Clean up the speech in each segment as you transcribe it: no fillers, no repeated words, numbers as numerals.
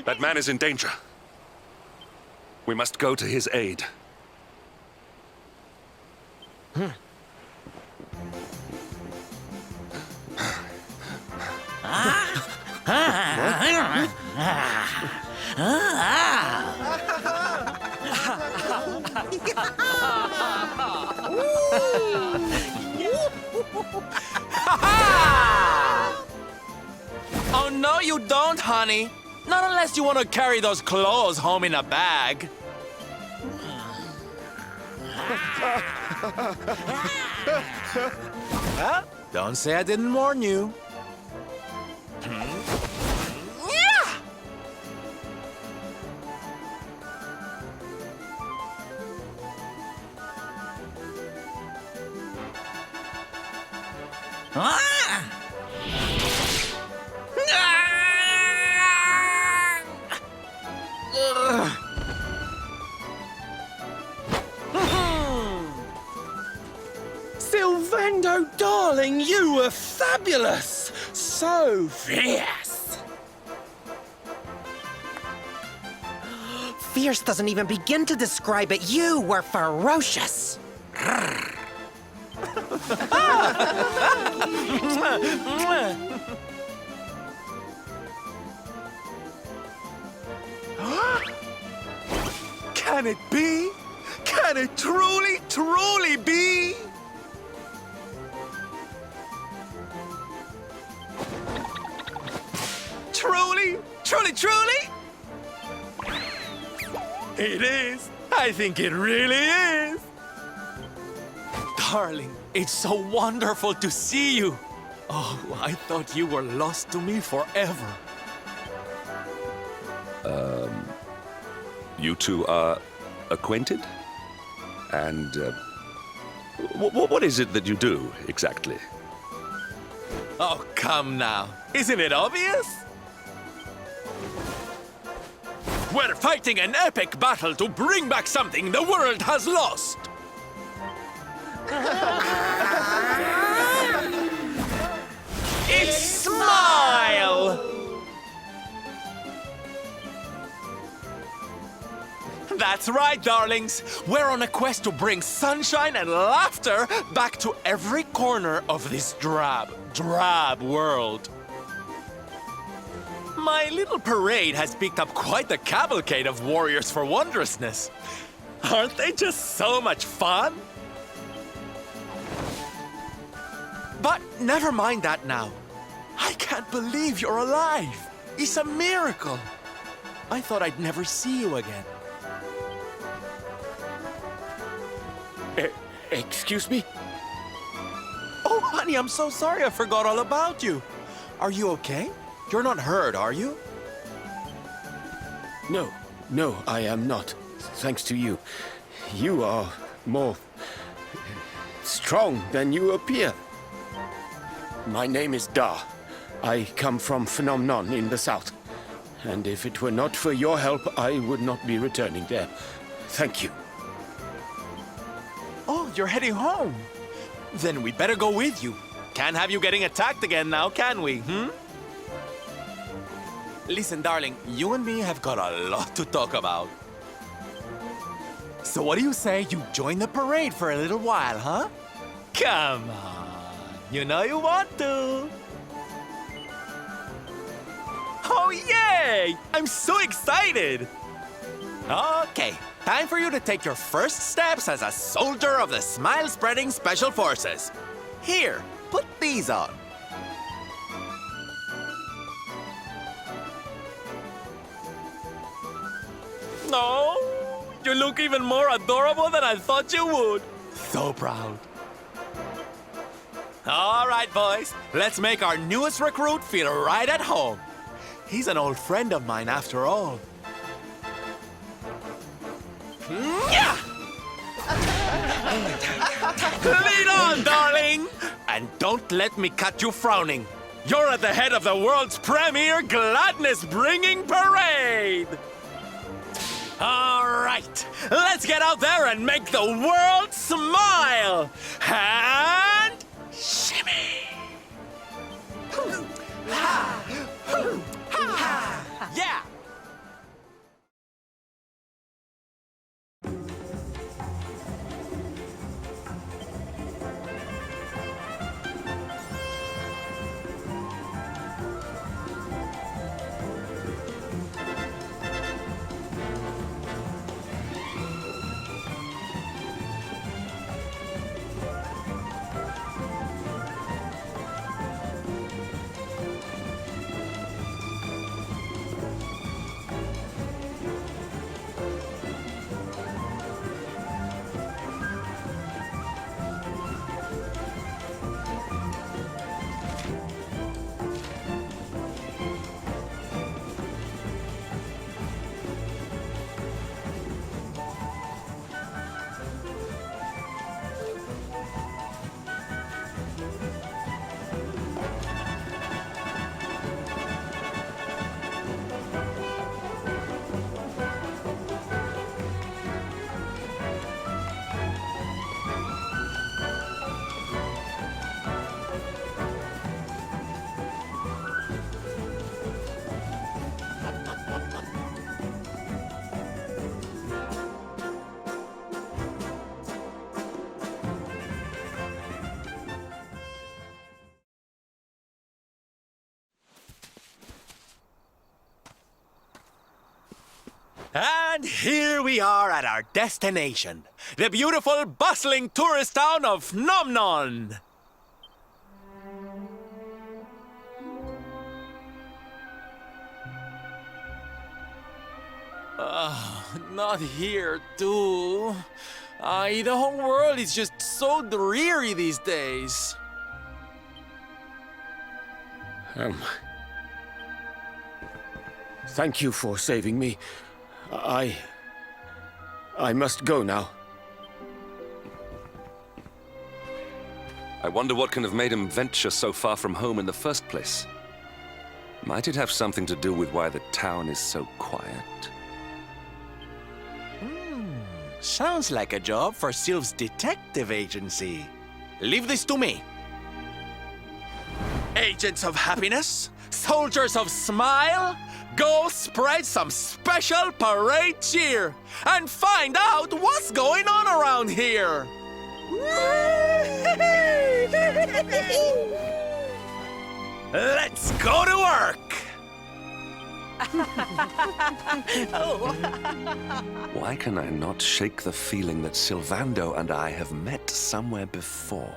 That man is in danger. We must go to his aid. Oh, no, you don't, honey. Not unless you want to carry those clothes home in a bag. Well, don't say I didn't warn you. Silvendo, darling, you were fabulous! So fierce! Fierce doesn't even begin to describe it. You were ferocious. Can it be? Can it truly, truly be? Truly, truly, truly? It is. I think it really is. Darling, it's so wonderful to see you. Oh, I thought you were lost to me forever. You two are acquainted? And what is it that you do, exactly? Oh, come now. Isn't it obvious? We're fighting an epic battle to bring back something the world has lost. It's Smile! That's right, darlings. We're on a quest to bring sunshine and laughter back to every corner of this drab world. My little parade has picked up quite the cavalcade of warriors for wondrousness. Aren't they just so much fun? But never mind that now. I can't believe you're alive. It's a miracle. I thought I'd never see you again. Excuse me? Oh, honey, I'm so sorry I forgot all about you. Are you okay? You're not hurt, are you? No, I am not. Thanks to you. You are more strong than you appear. My name is Da. I come from Phenomenon in the south. And if it were not for your help, I would not be returning there. Thank you. Oh, you're heading home. Then we better go with you. Can't have you getting attacked again now, can we, Listen, darling, you and me have got a lot to talk about. So what do you say you join the parade for a little while, huh? Come on. You know you want to. Oh, yay! I'm so excited! Okay, time for you to take your first steps as a soldier of the Smile-Spreading Special Forces. Here, put these on. No, you look even more adorable than I thought you would. So proud. All right, boys, let's make our newest recruit feel right at home. He's an old friend of mine after all. Yeah! Lead on, darling! And don't let me catch you frowning. You're at the head of the world's premier gladness-bringing parade! All right, let's get out there and make the world smile! And shimmy! Yeah! And here we are at our destination, the beautiful, bustling tourist town of Nomnon. Not here, too. The whole world is just so dreary these days. Thank you for saving me. I must go now. I wonder what can have made him venture so far from home in the first place. Might it have something to do with why the town is so quiet? Sounds like a job for Sylph's detective agency. Leave this to me. Agents of happiness, soldiers of smile, go spread some special parade cheer and find out what's going on around here. Let's go to work. Why can I not shake the feeling that Sylvando and I have met somewhere before?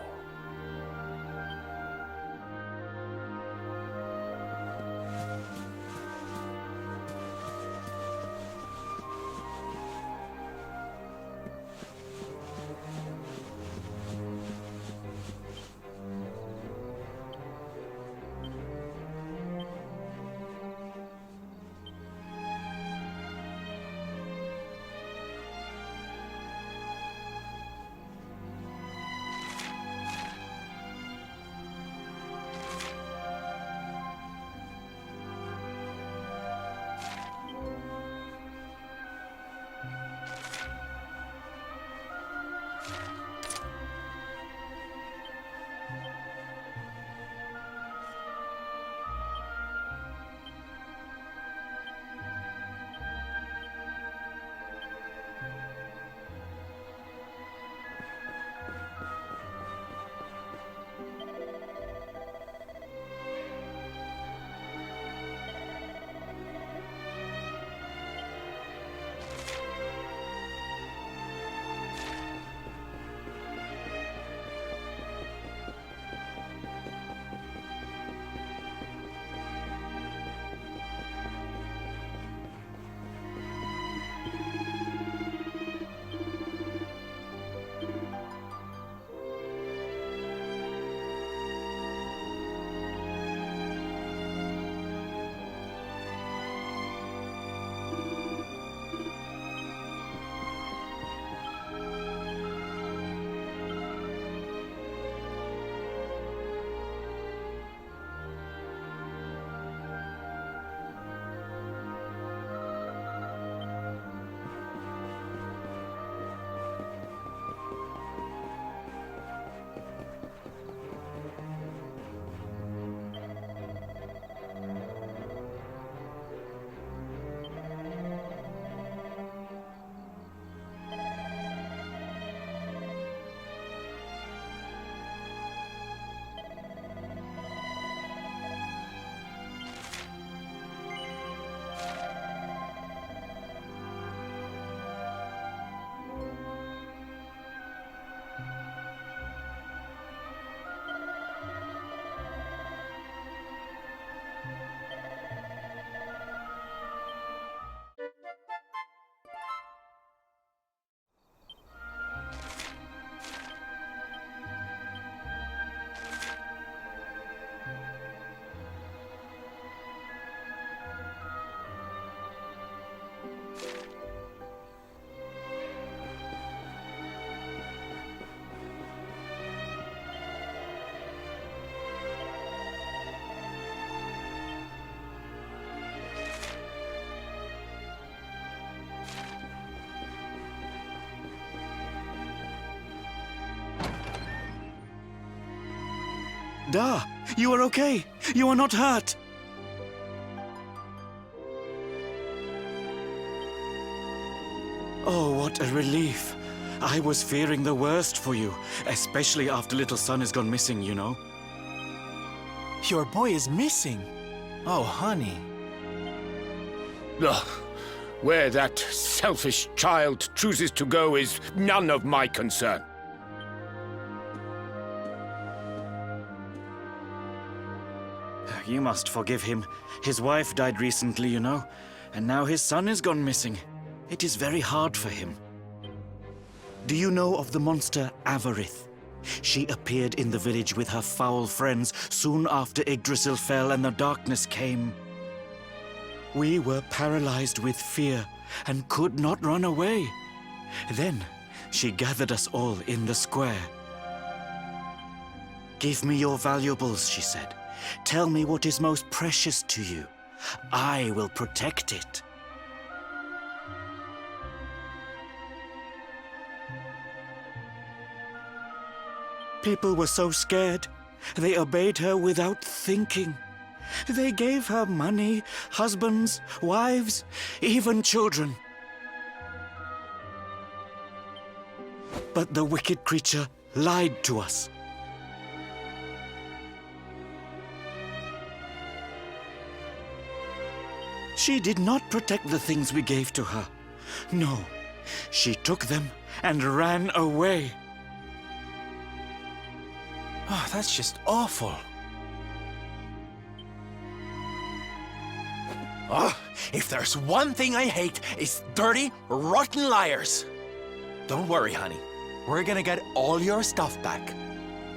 Da, you are okay. You are not hurt. Oh, what a relief. I was fearing the worst for you, especially after little son has gone missing, you know. Your boy is missing. Oh, honey. Ugh. Where that selfish child chooses to go is none of my concern. You must forgive him. His wife died recently, you know, and now his son is gone missing. It is very hard for him. Do you know of the monster Avarith? She appeared in the village with her foul friends soon after Yggdrasil fell and the darkness came. We were paralyzed with fear and could not run away. Then she gathered us all in the square. "Give me your valuables," she said. "Tell me what is most precious to you. I will protect it." People were so scared. They obeyed her without thinking. They gave her money, husbands, wives, even children. But the wicked creature lied to us. She did not protect the things we gave to her. No, she took them and ran away. Oh, that's just awful. Oh, if there's one thing I hate, it's dirty, rotten liars. Don't worry, honey. We're gonna get all your stuff back.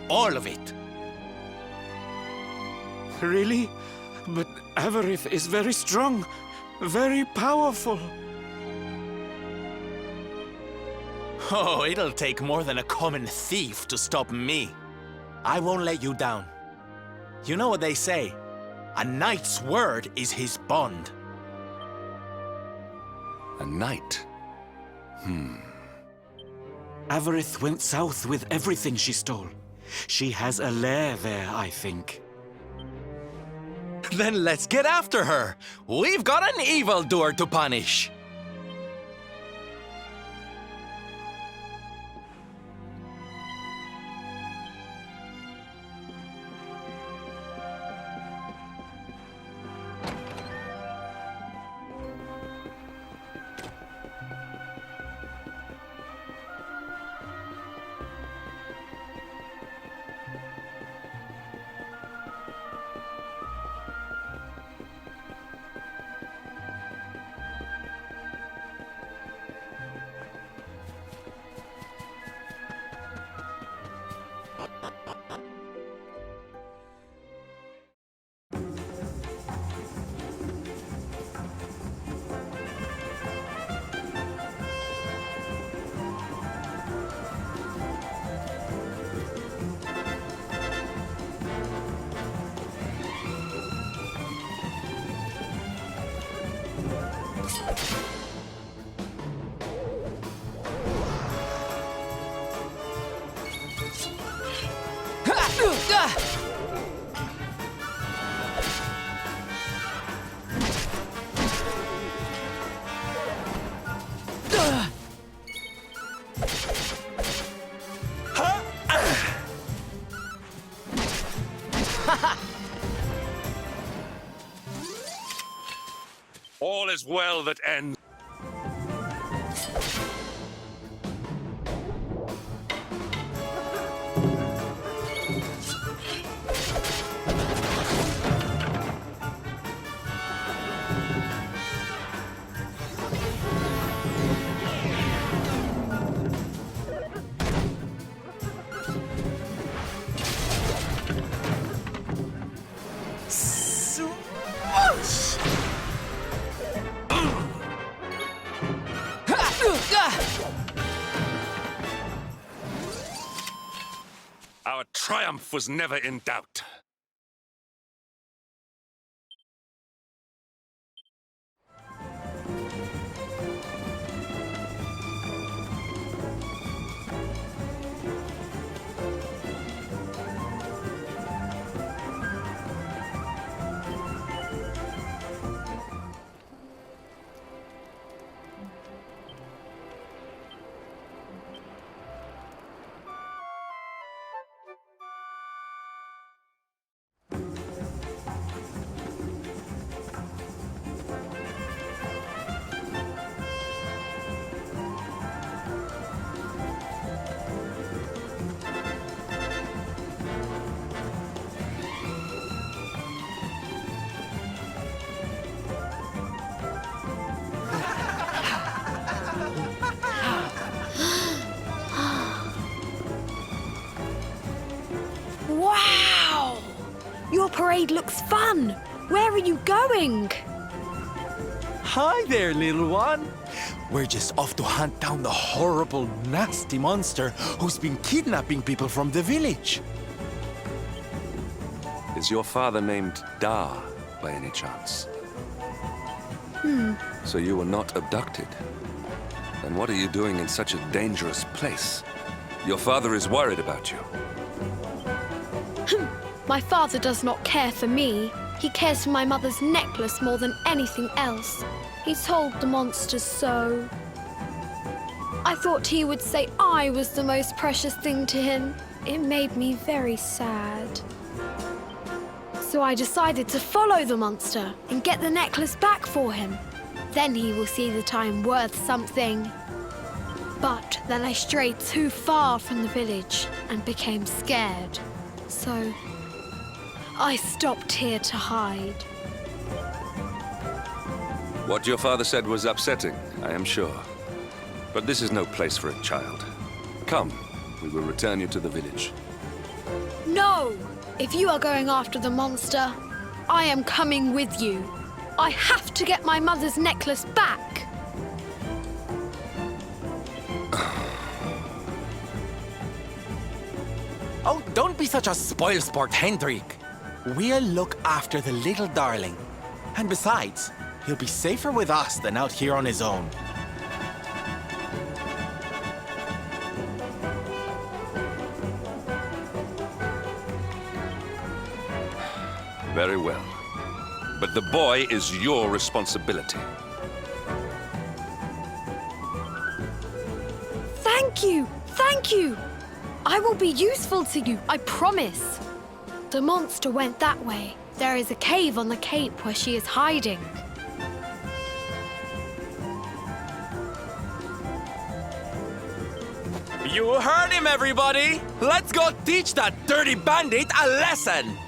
All of it. Really? But Avarith is very strong, very powerful. Oh, it'll take more than a common thief to stop me. I won't let you down. You know what they say? A knight's word is his bond. A knight? Avarith went south with everything she stole. She has a lair there, I think. Then let's get after her. We've got an evildoer to punish. All is well that ends. Our triumph was never in doubt. parade looks fun. Where are you going? Hi there, little one. We're just off to hunt down the horrible, nasty monster who's been kidnapping people from the village. Is your father named Dar, by any chance? So you were not abducted? Then what are you doing in such a dangerous place? Your father is worried about you. My father does not care for me. He cares for my mother's necklace more than anything else. He told the monsters so. I thought he would say I was the most precious thing to him. It made me very sad. So I decided to follow the monster and get the necklace back for him. Then he will see that I am worth something. But then I strayed too far from the village and became scared. So I stopped here to hide. What your father said was upsetting, I am sure. But this is no place for a child. Come, we will return you to the village. No! If you are going after the monster, I am coming with you. I have to get my mother's necklace back. Oh, don't be such a spoilsport, Hendrik. We'll look after the little darling. And besides, he'll be safer with us than out here on his own. Very well. But the boy is your responsibility. Thank you! Thank you! I will be useful to you, I promise. The monster went that way. There is a cave on the cape where she is hiding. You heard him, everybody! Let's go teach that dirty bandit a lesson!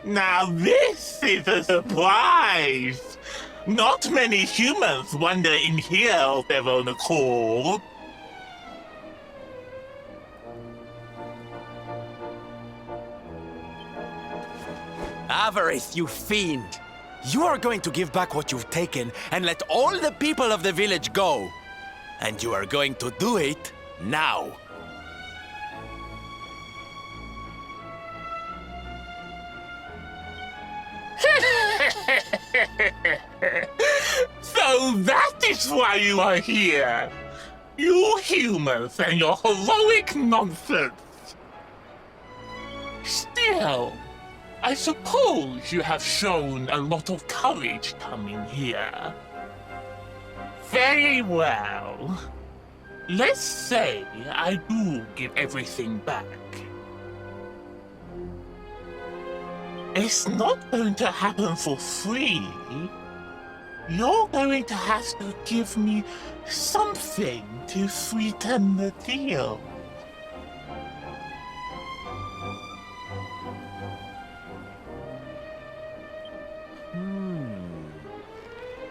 Now this is a surprise! Not many humans wander in here of their own accord. Avarice, you fiend! You are going to give back what you've taken and let all the people of the village go. And you are going to do it now. So that is why you are here! You humans and your heroic nonsense! Still, I suppose you have shown a lot of courage coming here. Very well. Let's say I do give everything back. It's not going to happen for free. You're going to have to give me something to sweeten the deal.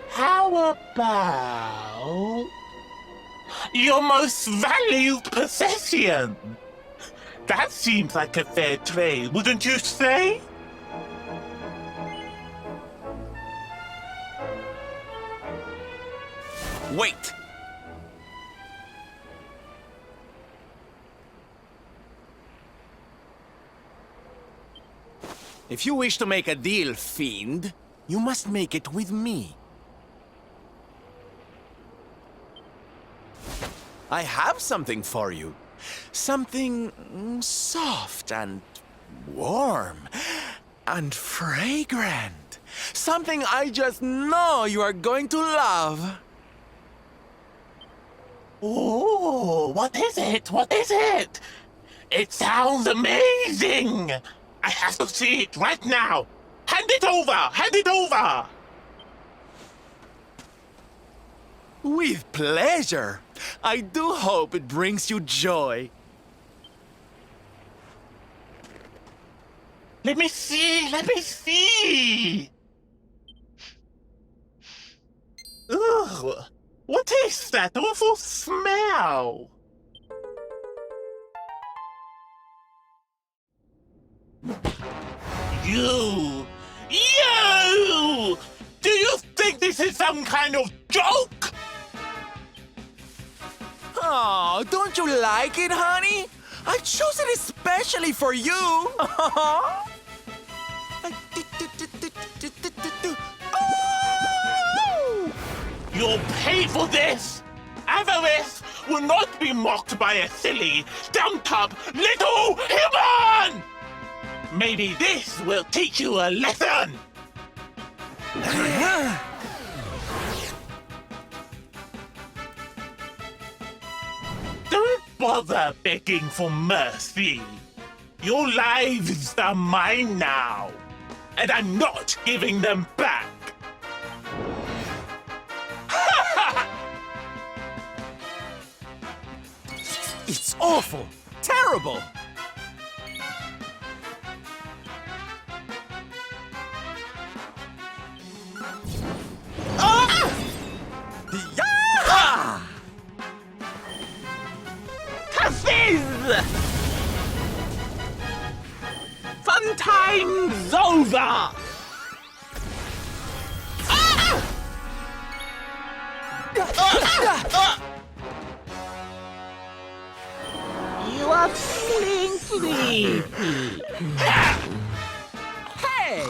How about your most valued possession? That seems like a fair trade, wouldn't you say? Wait! If you wish to make a deal, fiend, you must make it with me. I have something for you. Something soft and warm and fragrant. Something I just know you are going to love. Oh, what is it? What is it? It sounds amazing! I have to see it right now. Hand it over! Hand it over! With pleasure. I do hope it brings you joy. Let me see! Let me see! Ugh! What is that awful smell? You! You! Do you think this is some kind of joke? Oh, don't you like it, honey? I chose it especially for you. Oh! You'll pay for this! Avarice will not be mocked by a silly, dumped-up little human! Maybe this will teach you a lesson! Don't bother begging for mercy. Your lives are mine now, and I'm not giving them back. It's awful, terrible. Fizz! Fun time's over! You are feeling sleepy. Hey!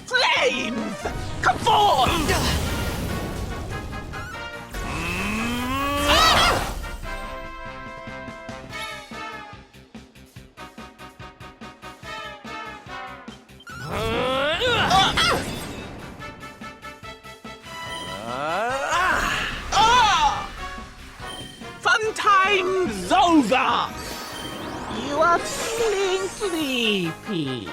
Flames! Come forth! Fun time's over! You are feeling sleepy.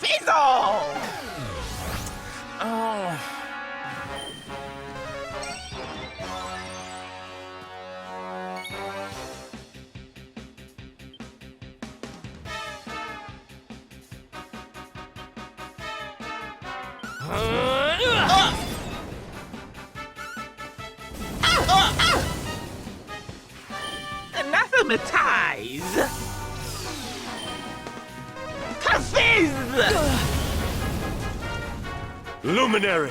Fizzle! Oh. Anathematize! Fizz! Luminary!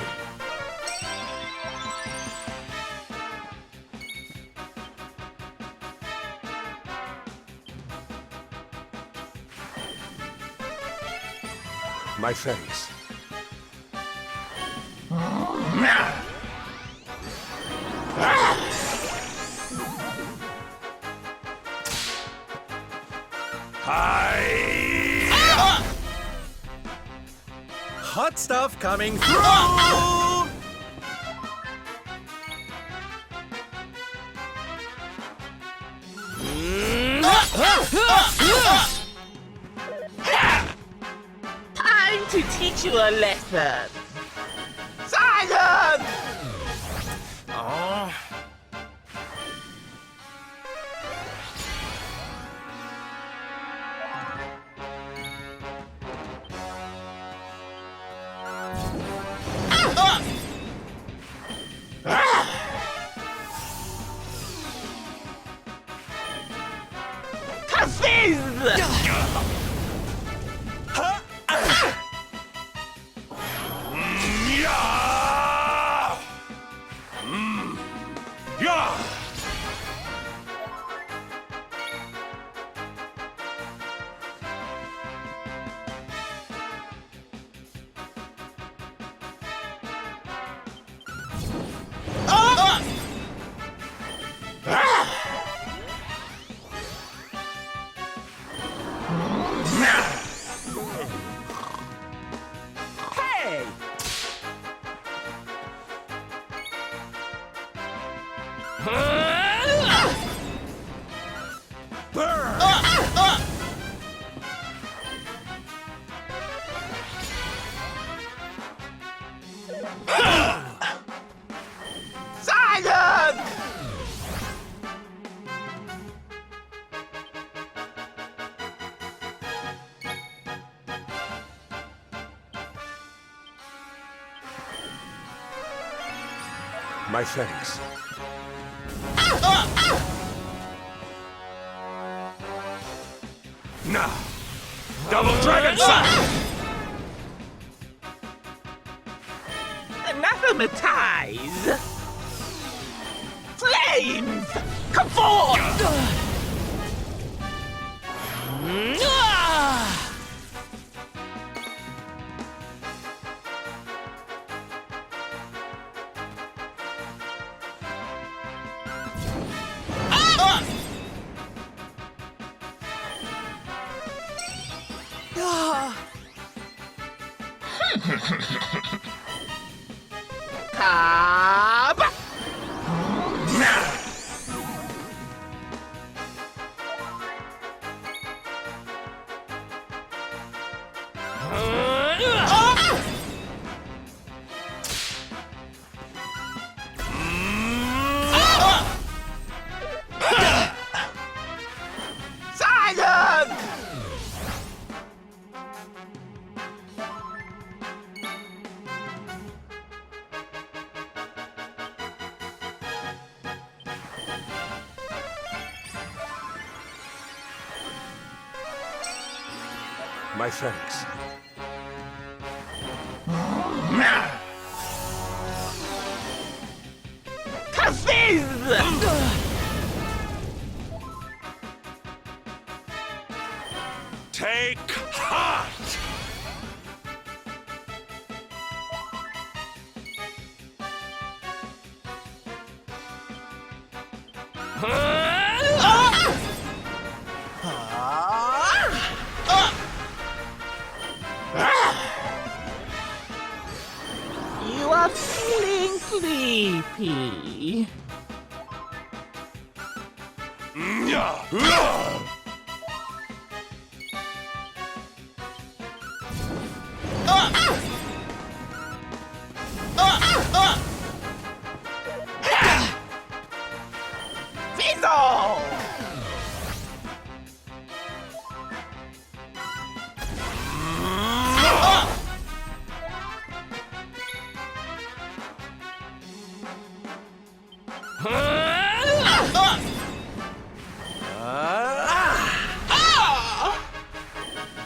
My thanks. Hot stuff coming through! Time to teach you a lesson. Silence! Oh. Hey! Silence! My thanks. Now, double dragon sight! Anathematize! Flames! Come forth! Cobb! Silence! My thanks. Kafiz! Take heart! You are feeling sleepy. Fizzle!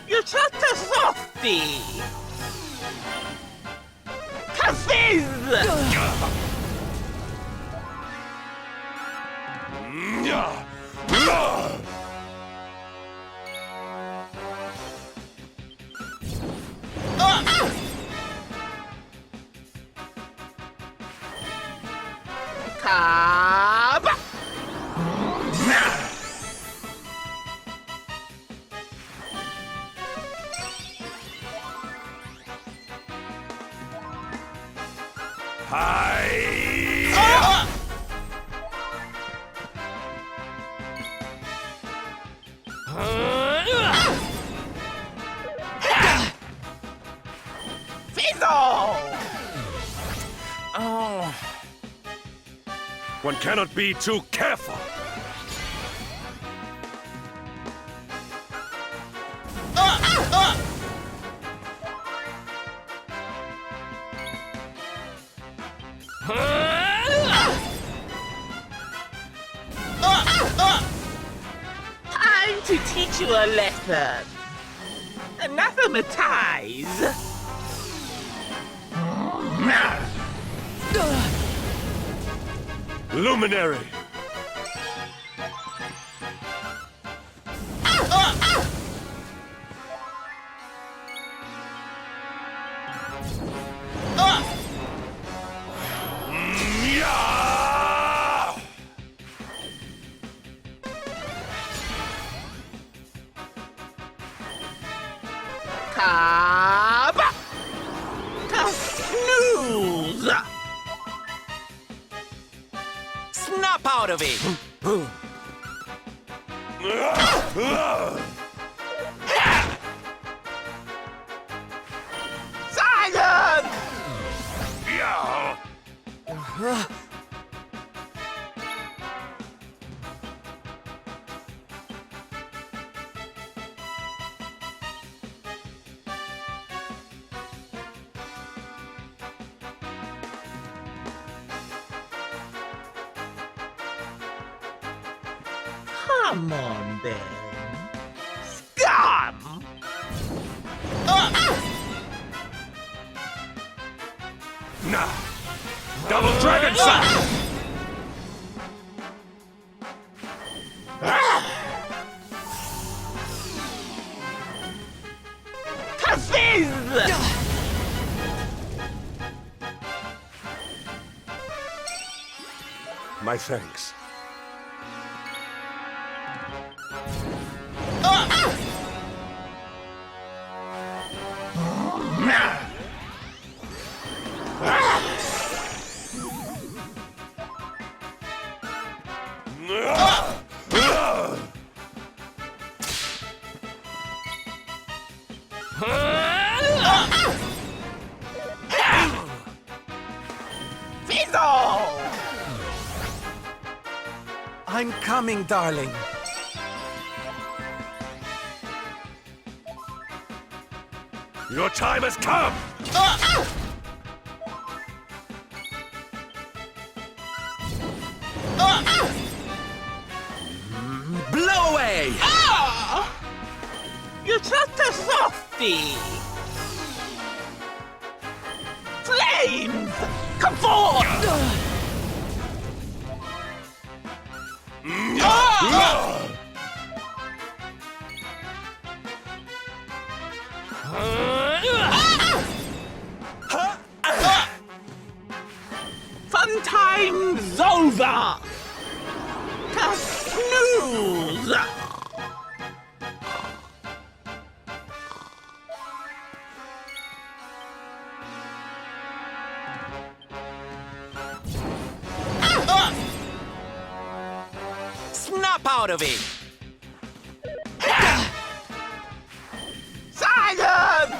You're such a softie! Kafiz! Cobb! Fizzle! Oh. One cannot be too careful. Time to teach you a lesson. Anathematize. Luminary! Kaba! Snooze! Snap out of it! Silence! Come on, then. Scum! Nah! Double Dragon Shot! Kafizz! My thanks. Fizzle! I'm coming, darling. Your time has come! Blow away! Ah! You're just a softie! Flames! Come forth! Fun time's over! To snooze! Snap out of it! Silence!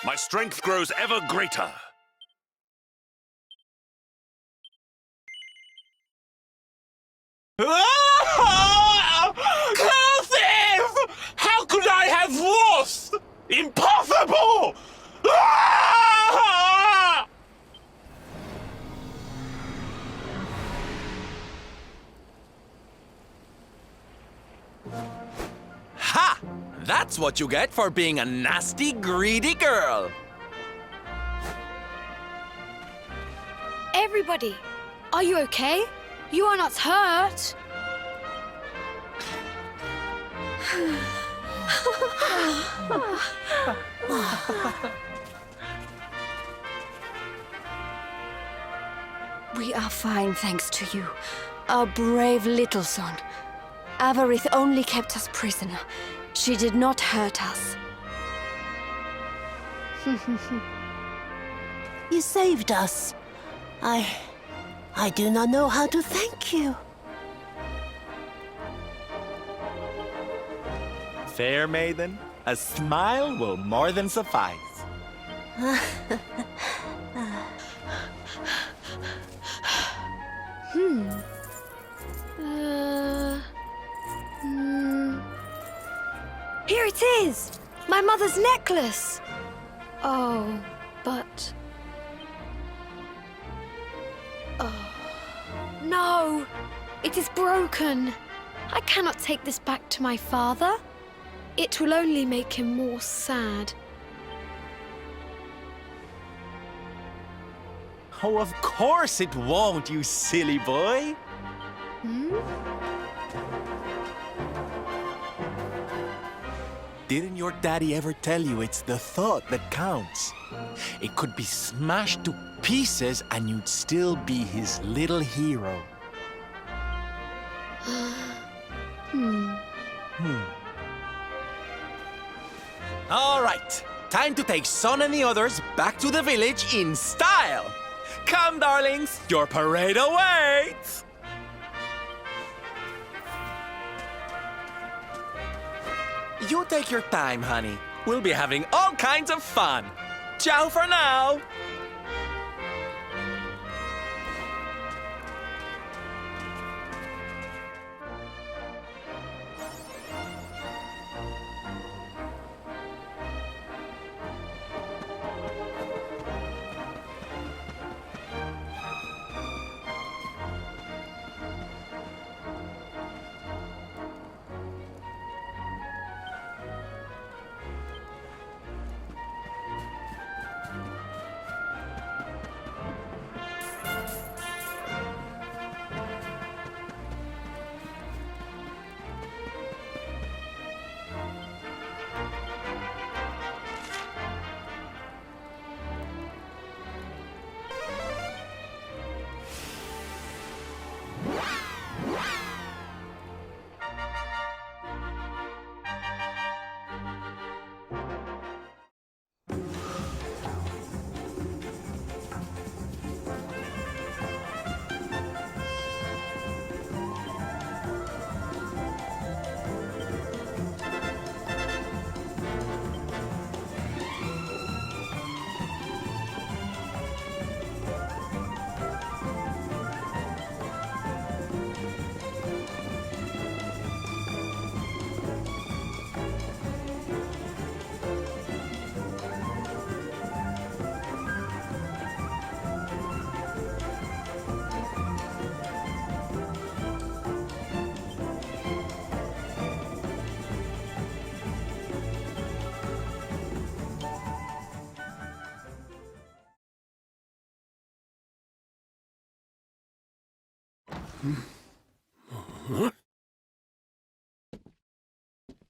My strength grows ever greater. Cursive! How could I have lost? Impossible! Ah! Ha! That's what you get for being a nasty, greedy girl. Everybody, are you okay? You are not hurt. We are fine, thanks to you. Our brave little son. Avarith only kept us prisoner. She did not hurt us. You saved us. I do not know how to thank you. Fair maiden, a smile will more than suffice. Here it is! My mother's necklace! Oh, but... Oh, no! It is broken! I cannot take this back to my father. It will only make him more sad. Oh, of course it won't, you silly boy. Didn't your daddy ever tell you it's the thought that counts? It could be smashed to pieces and you'd still be his little hero. All right, time to take Son and the others back to the village in style. Come, darlings, your parade awaits. You take your time, honey. We'll be having all kinds of fun. Ciao for now.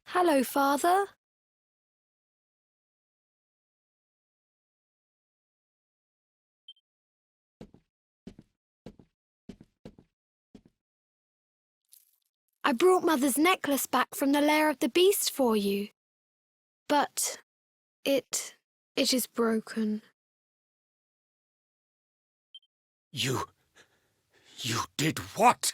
Hello, Father. I brought Mother's necklace back from the lair of the beast for you. But it is broken. You did what?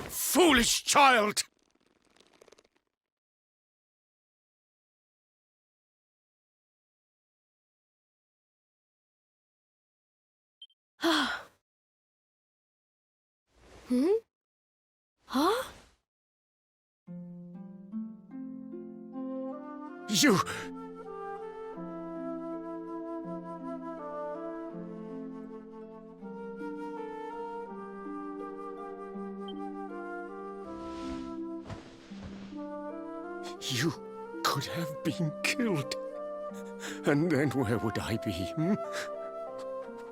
Foolish child! Huh? You... You could have been killed. And then where would I be,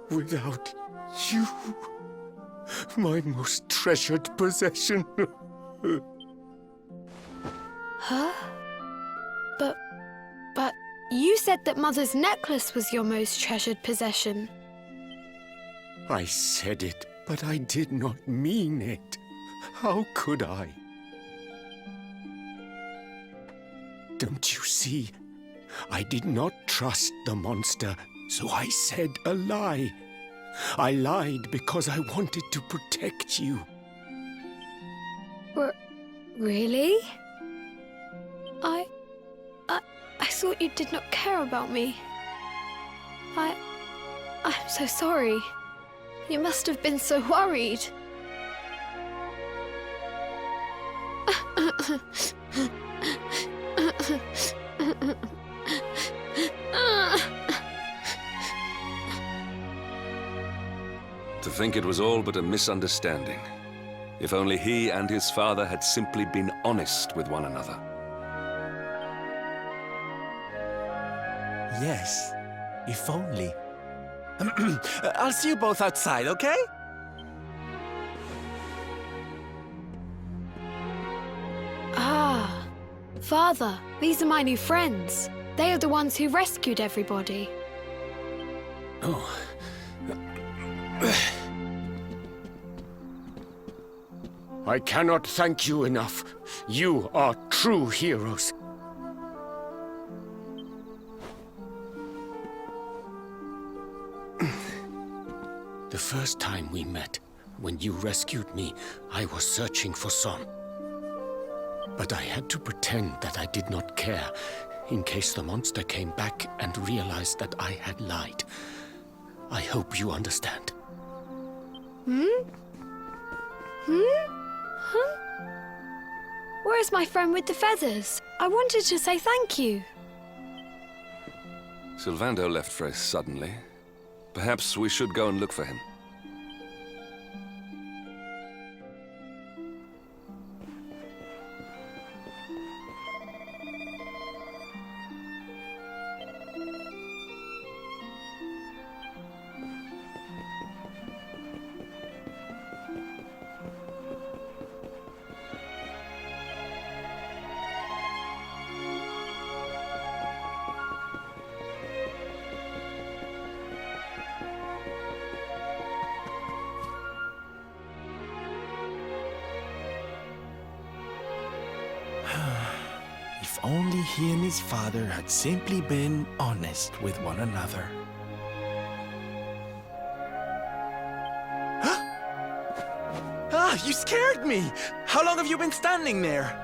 without you? My most treasured possession. Huh? But you said that Mother's necklace was your most treasured possession. I said it, but I did not mean it. How could I? Don't you see? I did not trust the monster, So I said a lie. I lied because I wanted to protect you. Really? I thought you did not care about me. I'm so sorry. You must have been so worried. To think it was all but a misunderstanding. If only he and his father had simply been honest with one another. Yes, if only. I'll see you both outside, okay? Ah, Father, these are my new friends. They are the ones who rescued everybody. Oh. I cannot thank you enough. You are true heroes. The first time we met, when you rescued me, I was searching for Son. But I had to pretend that I did not care, in case the monster came back and realized that I had lied. I hope you understand. Where is my friend with the feathers? I wanted to say thank you. Sylvando left very suddenly. Perhaps we should go and look for him. If only he and his father had simply been honest with one another. Ah, you scared me! How long have you been standing there?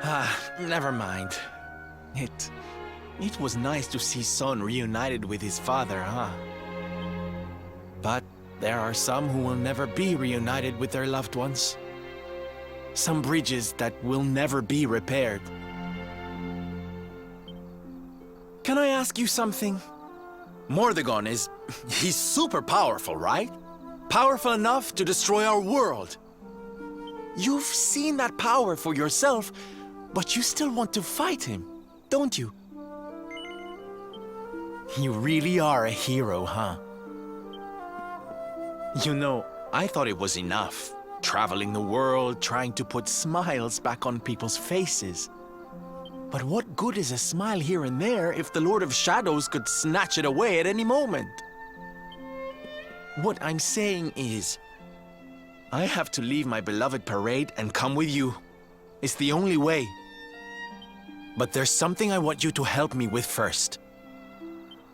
Ah, never mind. It was nice to see Son reunited with his father, huh? But there are some who will never be reunited with their loved ones. Some bridges that will never be repaired. Can I ask you something? Mordegon he's super powerful, right? Powerful enough to destroy our world. You've seen that power for yourself, but you still want to fight him, don't you? You really are a hero, huh? You know, I thought it was enough. Traveling the world, trying to put smiles back on people's faces. But what good is a smile here and there if the Lord of Shadows could snatch it away at any moment? What I'm saying is, I have to leave my beloved parade and come with you. It's the only way. But there's something I want you to help me with first.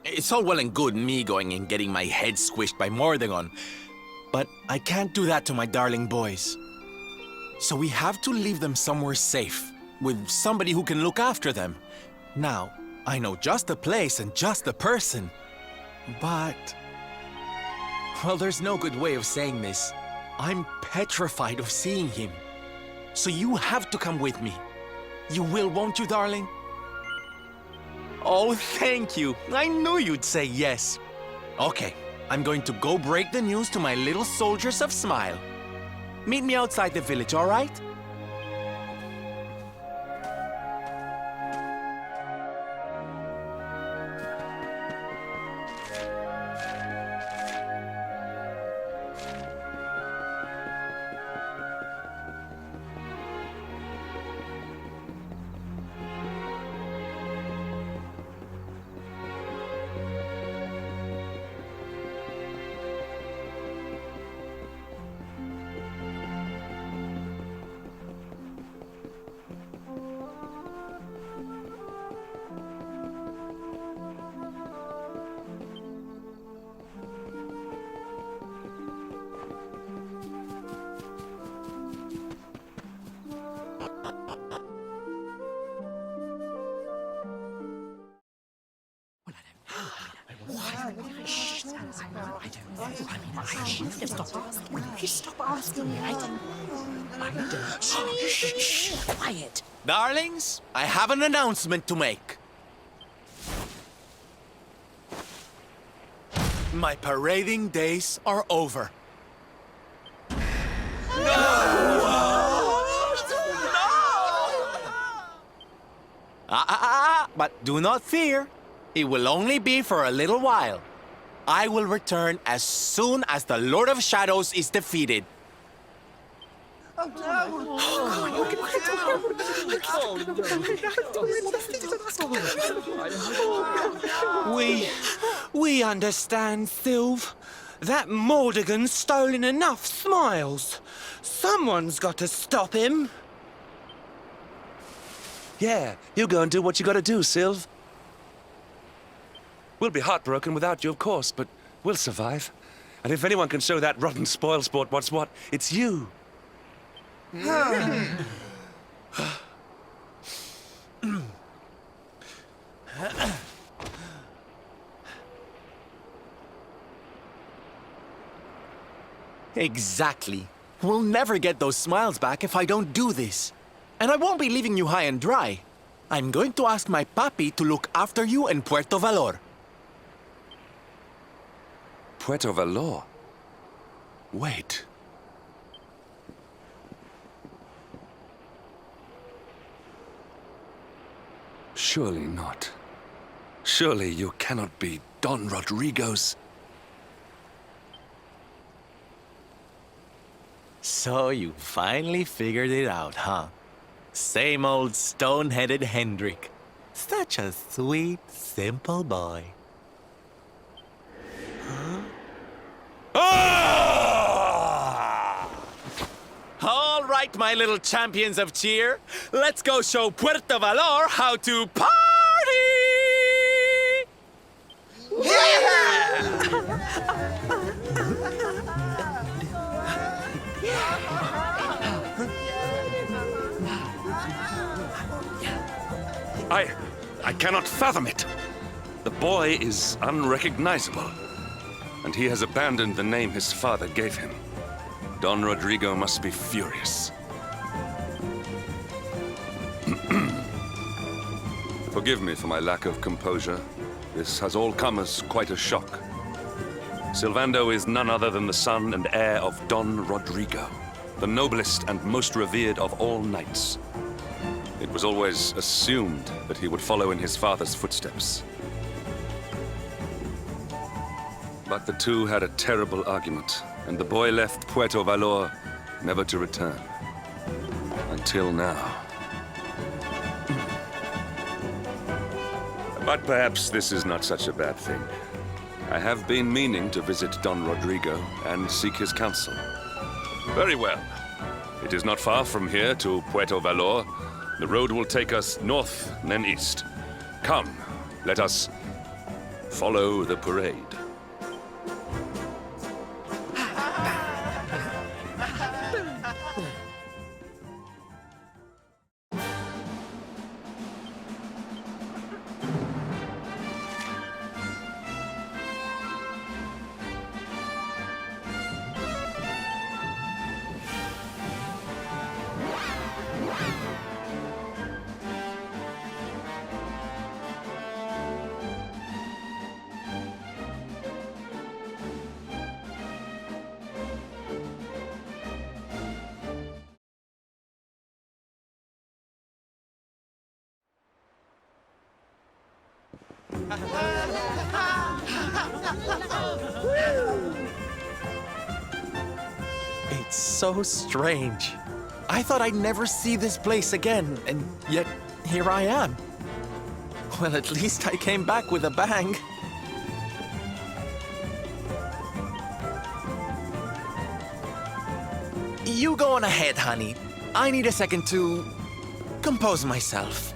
It's all well and good me going and getting my head squished by Mordegon, but I can't do that to my darling boys. So we have to leave them somewhere safe, with somebody who can look after them. Now, I know just the place and just the person, but... well, there's no good way of saying this. I'm petrified of seeing him. So you have to come with me. You will, won't you, darling? Oh, thank you. I knew you'd say yes. Okay. I'm going to go break the news to my little soldiers of Smile. Meet me outside the village, all right? Quiet. Darlings, I have an announcement to make. My parading days are over. But do not fear. It will only be for a little while. I will return as soon as the Lord of Shadows is defeated. We understand, Sylve. That Mordigan's stolen enough smiles. Someone's got to stop him. Yeah, you go and do what you gotta do, Sylve. We'll be heartbroken without you, of course, but we'll survive. And if anyone can show that rotten spoilsport what's what, it's you. Exactly. We'll never get those smiles back if I don't do this. And I won't be leaving you high and dry. I'm going to ask my papi to look after you in Puerto Valor. Puerto Valor? Wait. Surely not. Surely you cannot be Don Rodrigo's... So you finally figured it out, huh? Same old stone-headed Hendrik. Such a sweet, simple boy. All right, my little champions of cheer. Let's go show Puerto Valor how to party! I cannot fathom it. The boy is unrecognizable, and he has abandoned the name his father gave him. Don Rodrigo must be furious. Forgive me for my lack of composure. This has all come as quite a shock. Sylvando is none other than the son and heir of Don Rodrigo, the noblest and most revered of all knights. It was always assumed that he would follow in his father's footsteps. But the two had a terrible argument, and the boy left Puerto Valor never to return. Until now. But perhaps this is not such a bad thing. I have been meaning to visit Don Rodrigo and seek his counsel. Very well. It is not far from here to Puerto Valor. The road will take us north, then east. Come, let us follow the parade. It's so strange. I thought I'd never see this place again, and yet here I am. Well, at least I came back with a bang. You go on ahead, honey. I need a second to compose myself.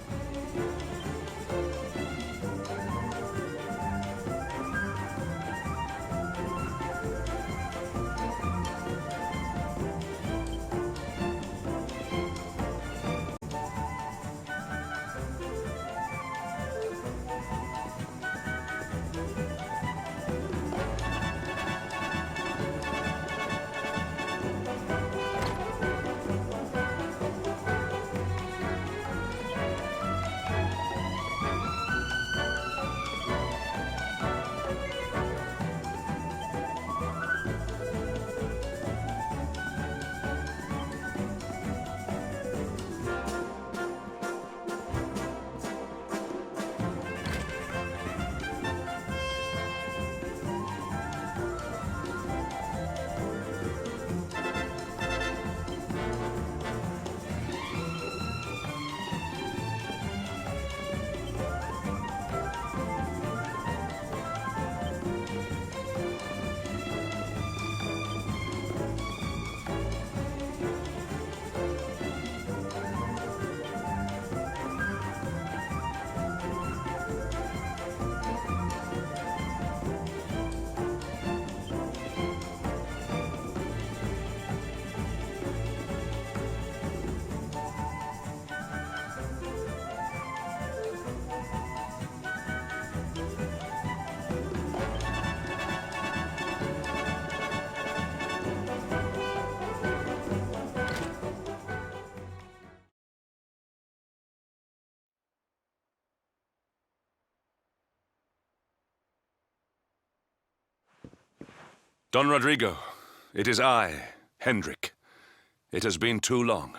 Don Rodrigo, it is I, Hendrik. It has been too long.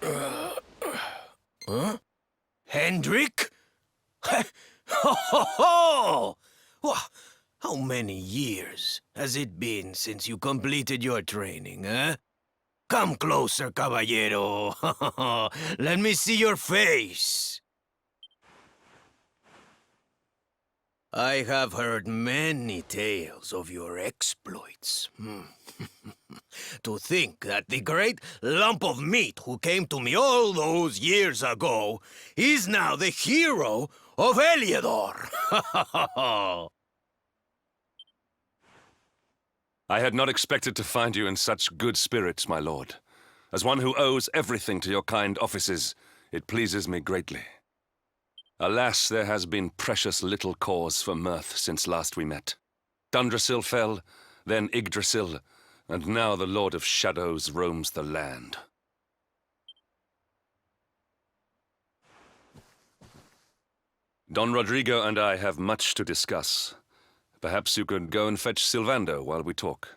Huh? Hendrik? Ho ho ho! How many years has it been since you completed your training, eh? Come closer, caballero. Let me see your face. I have heard many tales of your exploits. To think that the great lump of meat who came to me all those years ago is now the hero of Eliodor. I had not expected to find you in such good spirits, my lord. As one who owes everything to your kind offices, it pleases me greatly. Alas, there has been precious little cause for mirth since last we met. Dundrasil fell, then Yggdrasil, and now the Lord of Shadows roams the land. Don Rodrigo and I have much to discuss. Perhaps you could go and fetch Sylvando while we talk.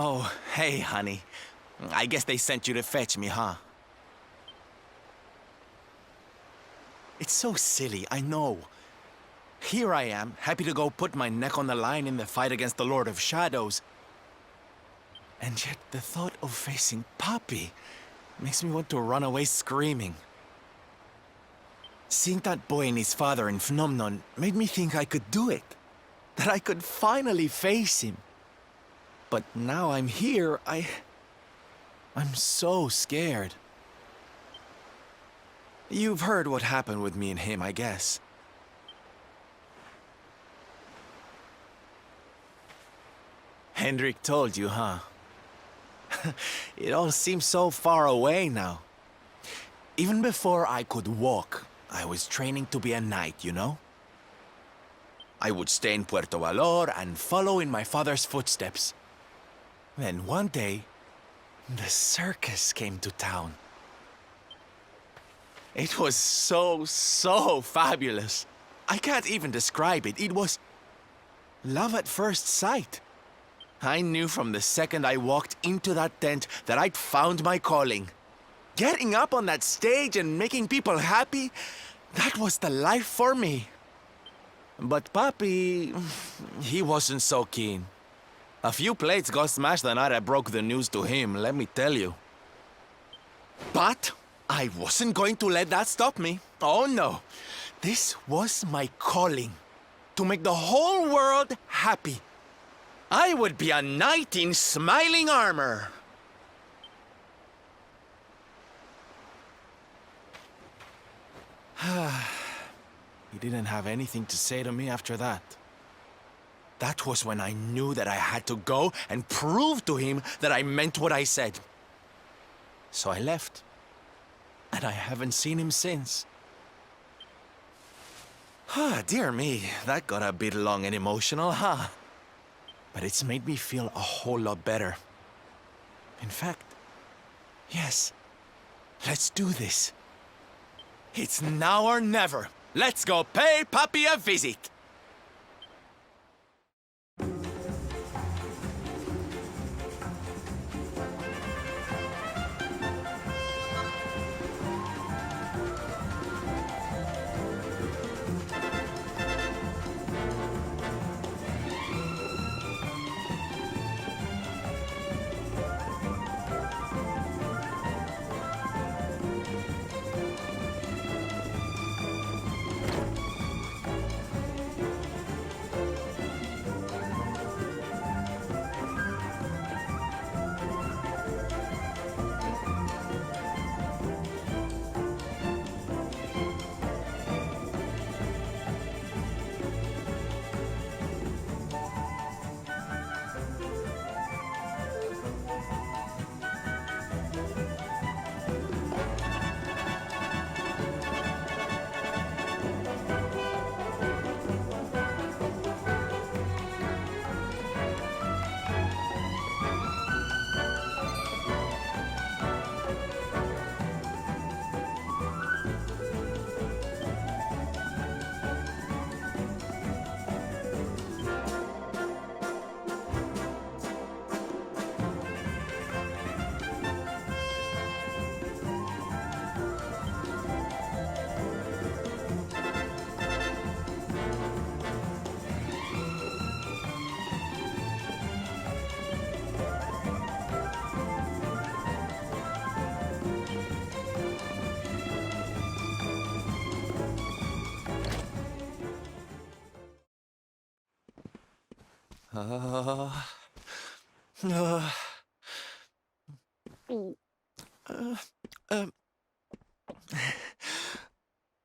Oh, hey, honey. I guess they sent you to fetch me, huh? It's so silly, I know. Here I am, happy to go put my neck on the line in the fight against the Lord of Shadows. And yet the thought of facing Papi makes me want to run away screaming. Seeing that boy and his father in Phnomnon made me think I could do it. That I could finally face him. But now I'm here, I'm so scared. You've heard what happened with me and him, I guess. Hendrik told you, huh? It all seems so far away now. Even before I could walk, I was training to be a knight, you know? I would stay in Puerto Valor and follow in my father's footsteps. Then one day, the circus came to town. It was so fabulous. I can't even describe it. It was love at first sight. I knew from the second I walked into that tent that I'd found my calling. Getting up on that stage and making people happy, that was the life for me. But Papi, he wasn't so keen. A few plates got smashed the night I broke the news to him, let me tell you. But I wasn't going to let that stop me. Oh no. This was my calling. To make the whole world happy. I would be a knight in smiling armor. He didn't have anything to say to me after that. That was when I knew that I had to go and prove to him that I meant what I said. So I left. And I haven't seen him since. Dear me, that got a bit long and emotional, huh? But it's made me feel a whole lot better. In fact, yes, let's do this. It's now or never. Let's go pay Papi a visit.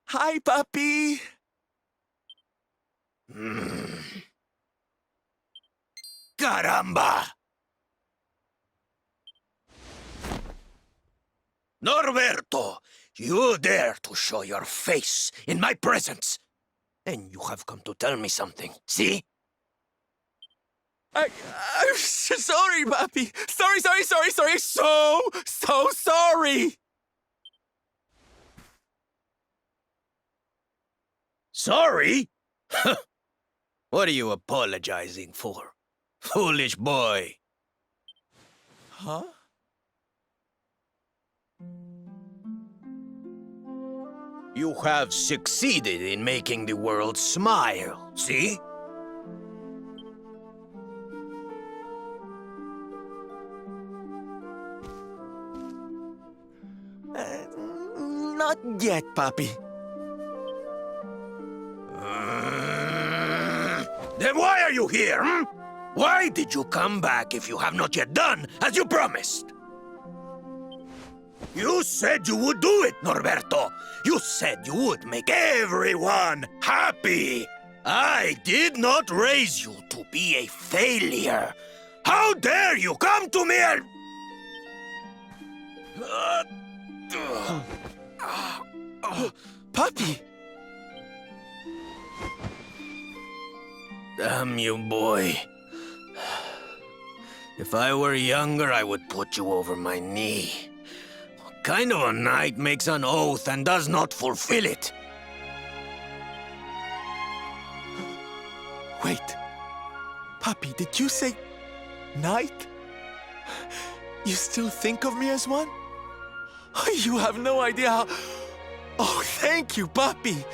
Hi, puppy. Caramba! Norberto, you dare to show your face in my presence. And you have come to tell me something, see? I'm sorry, puppy. Sorry. So sorry. Sorry? What are you apologizing for? Foolish boy. Huh? You have succeeded in making the world smile, see? Not yet, puppy. Then why are you here, hmm? Why did you come back if you have not yet done as you promised? You said you would do it, Norberto. You said you would make everyone happy. I did not raise you to be a failure. How dare you come to me and... Puppy! Damn you, boy. If I were younger, I would put you over my knee. What kind of a knight makes an oath and does not fulfill it? Wait. Puppy, did you say... knight? You still think of me as one? You have no idea how... Oh, thank you, puppy.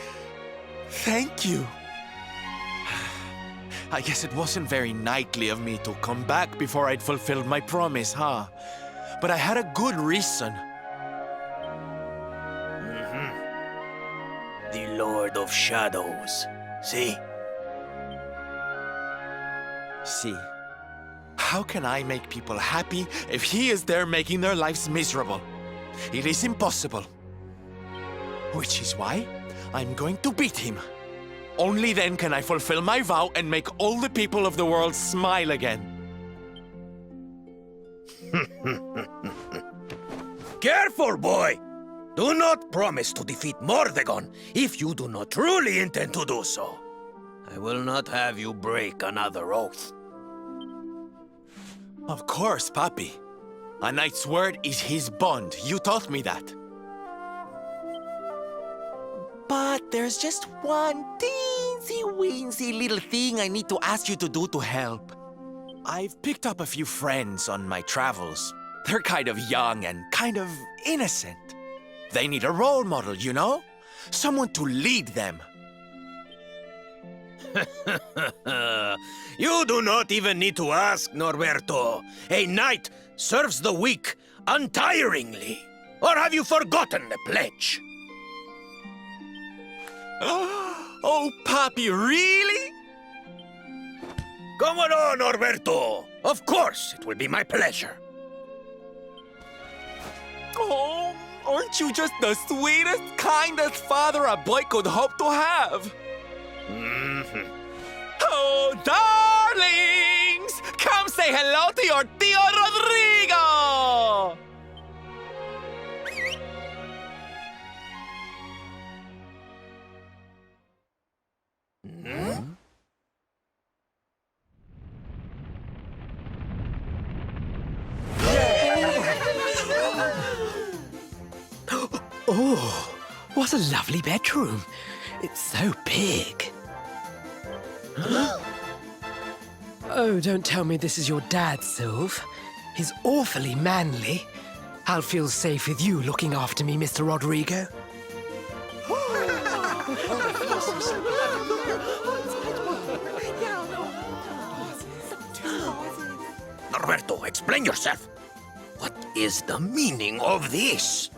Thank you. I guess it wasn't very knightly of me to come back before I'd fulfilled my promise, huh? But I had a good reason. The Lord of Shadows. See? See, how can I make people happy if he is there making their lives miserable? It is impossible. Which is why I'm going to beat him. Only then can I fulfill my vow and make all the people of the world smile again. Careful, boy! Do not promise to defeat Mordegon if you do not truly intend to do so. I will not have you break another oath. Of course, Papi. A knight's word is his bond. You taught me that. But there's just one teensy-weensy little thing I need to ask you to do to help. I've picked up a few friends on my travels. They're kind of young and kind of innocent. They need a role model, you know? Someone to lead them. You do not even need to ask, Norberto. A knight serves the weak untiringly. Or have you forgotten the pledge? Oh, Papi, really? Come on, Norberto. Of course, it will be my pleasure. Oh, aren't you just the sweetest, kindest father a boy could hope to have? Oh, darlings! Come say hello to your Tio Rodrigo! Oh, what a lovely bedroom. It's so big. Oh, don't tell me this is your dad, Sylve. He's awfully manly. I'll feel safe with you looking after me, Mr. Rodrigo. Norberto, explain yourself. What is the meaning of this?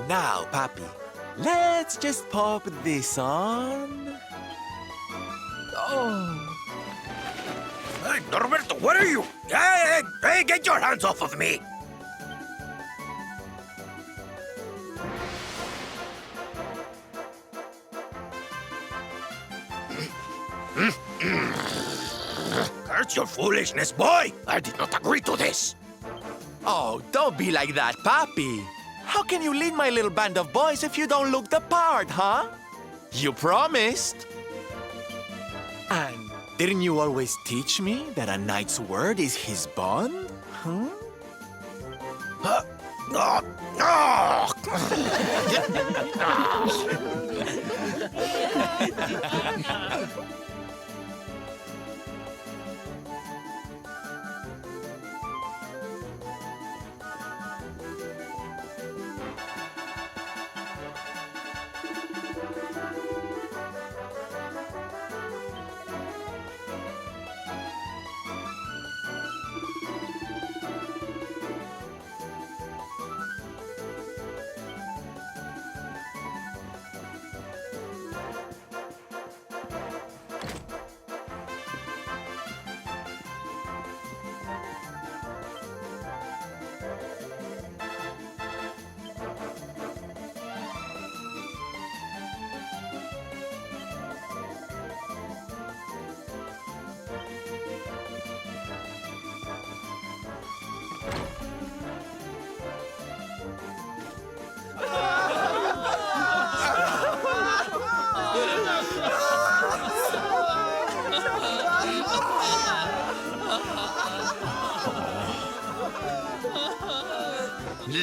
Now, Papi, let's just pop this on. Hey, Norberto, what are you? Hey, get your hands off of me! Curse your foolishness, boy! I did not agree to this! Oh, don't be like that, Papi. How can you lead my little band of boys if you don't look the part, huh? You promised. And didn't you always teach me that a knight's word is his bond? Huh?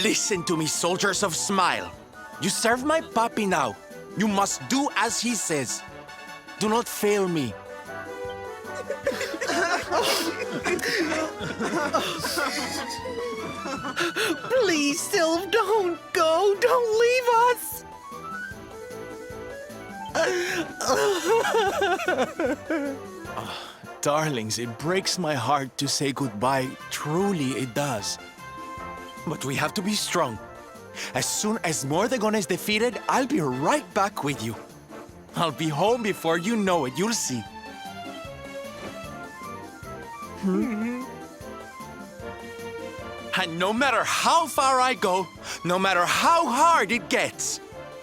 Listen to me, soldiers of Smile. You serve my puppy now. You must do as he says. Do not fail me. Please, Sylve, don't go. Don't leave us. Darlings, it breaks my heart to say goodbye. Truly, it does. But we have to be strong. As soon as Mordegon is defeated, I'll be right back with you. I'll be home before you know it. You'll see. And no matter how far I go, no matter how hard it gets,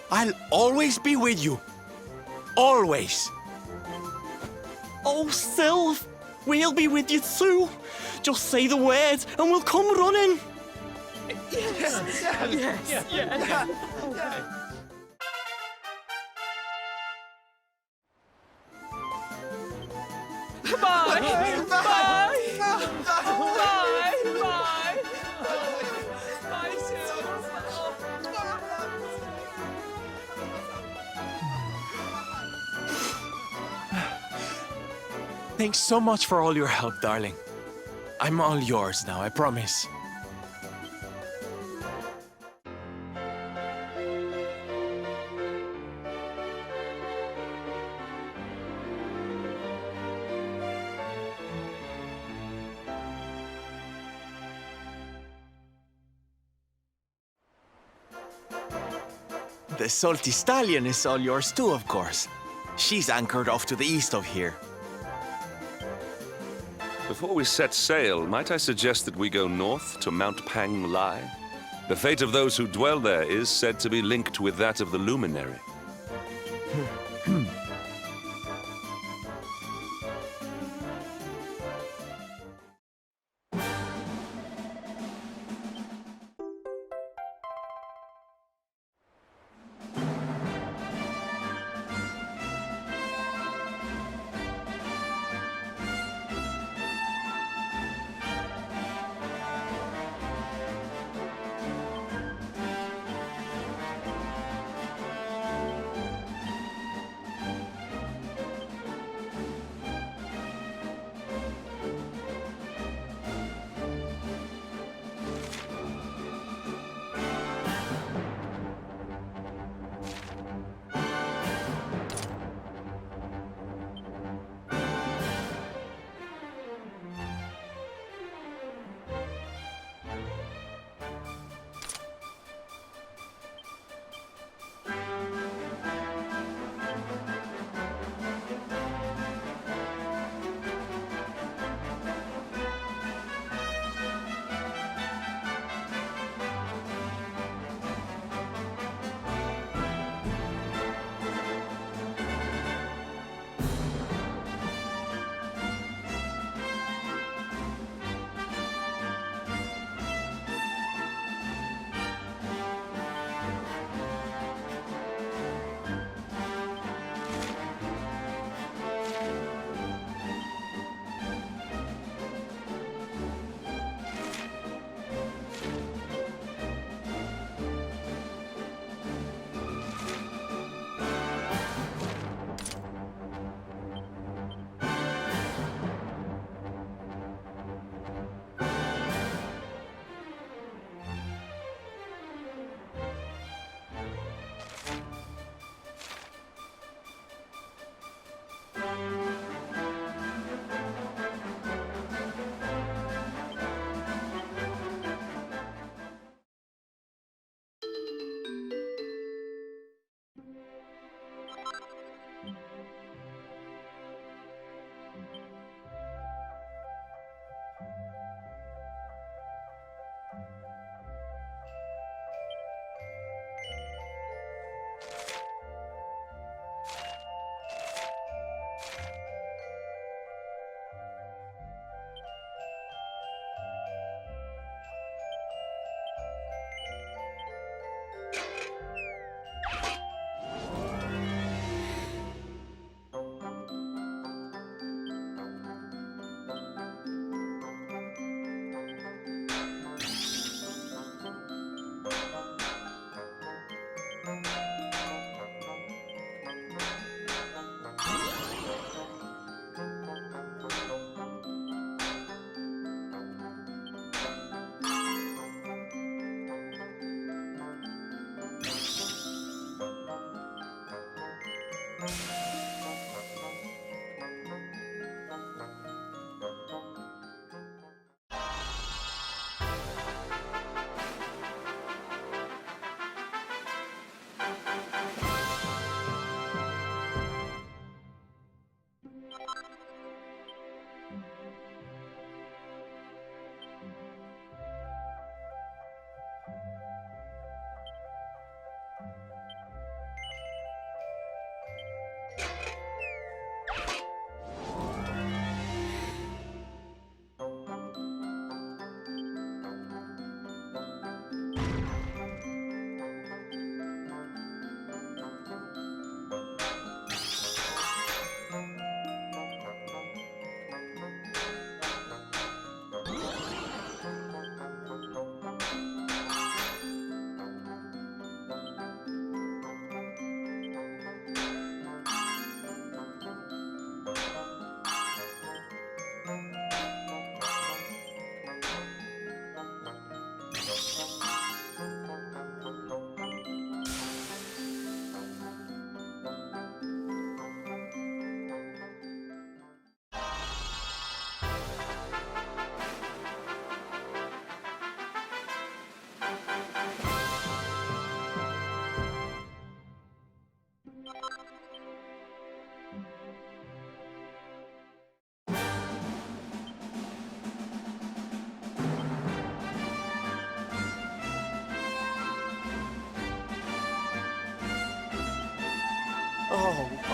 I'll always be with you. Always. Oh, Sylve, we'll be with you too. Just say the words and we'll come running. Thanks so much for all your help, darling. I'm all yours now, I promise. The salty stallion is all yours too, of course. She's anchored off to the east of here. Before we set sail, might I suggest that we go north to Mount Pang Lai? The fate of those who dwell there is said to be linked with that of the luminary.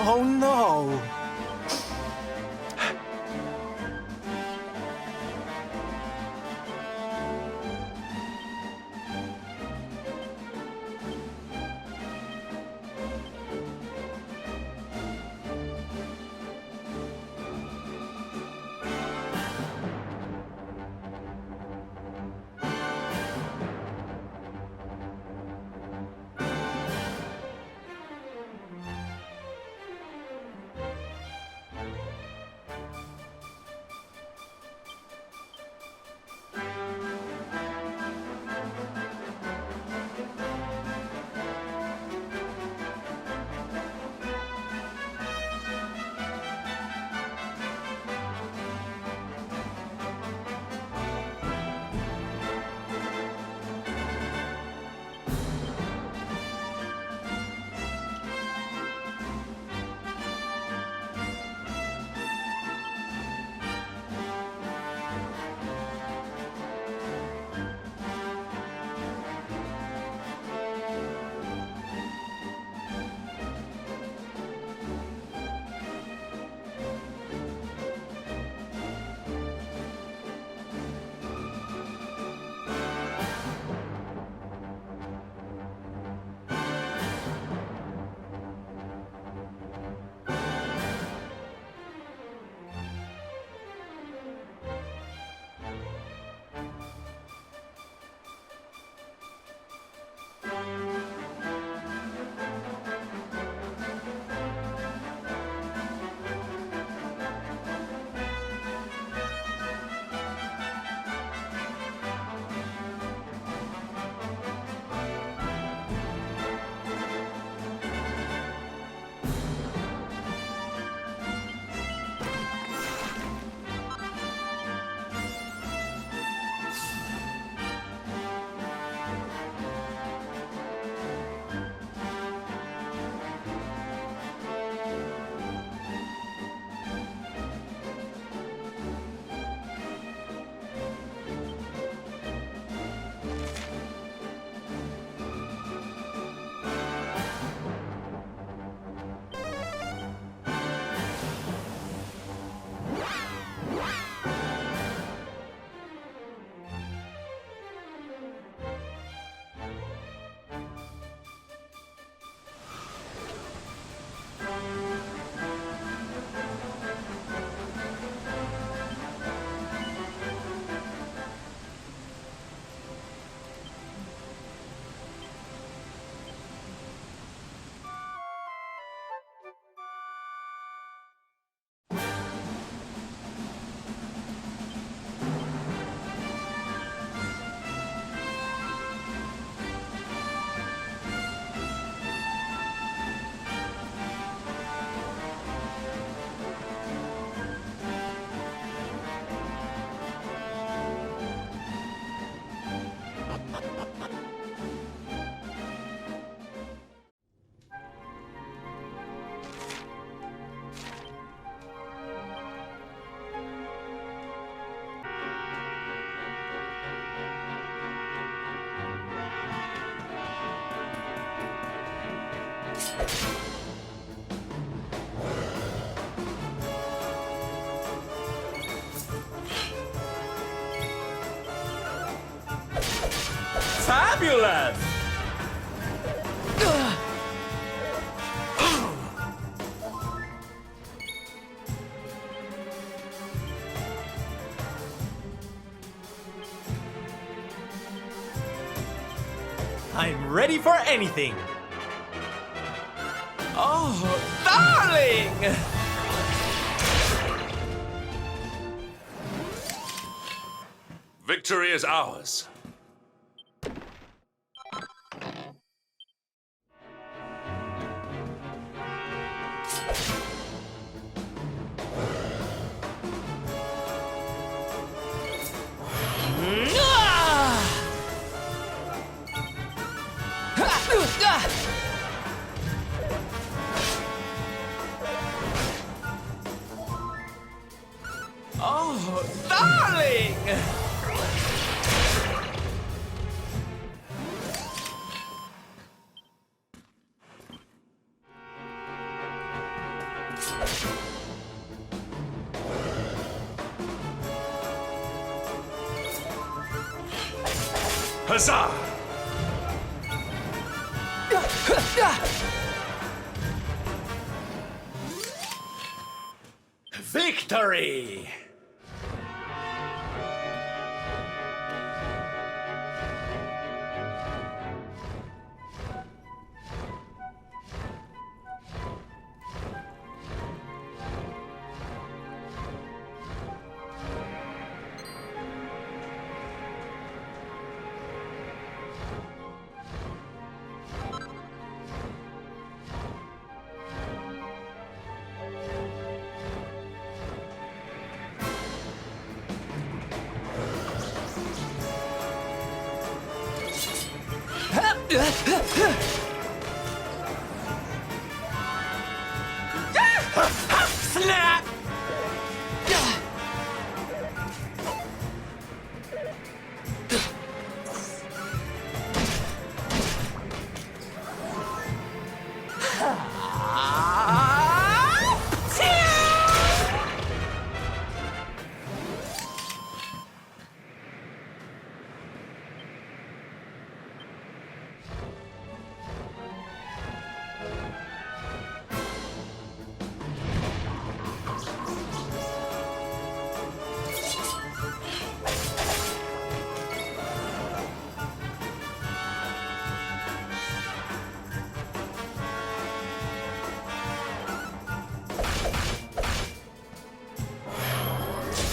Oh no! Fabulous! I'm ready for anything! Oh, darling! Victory is ours. Oh, darling! Huzzah! Victory! Snap!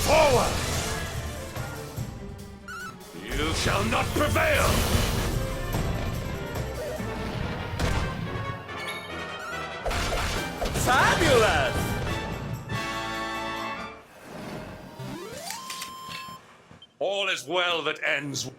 Forward! You shall not prevail! Fabulous! All is well that ends.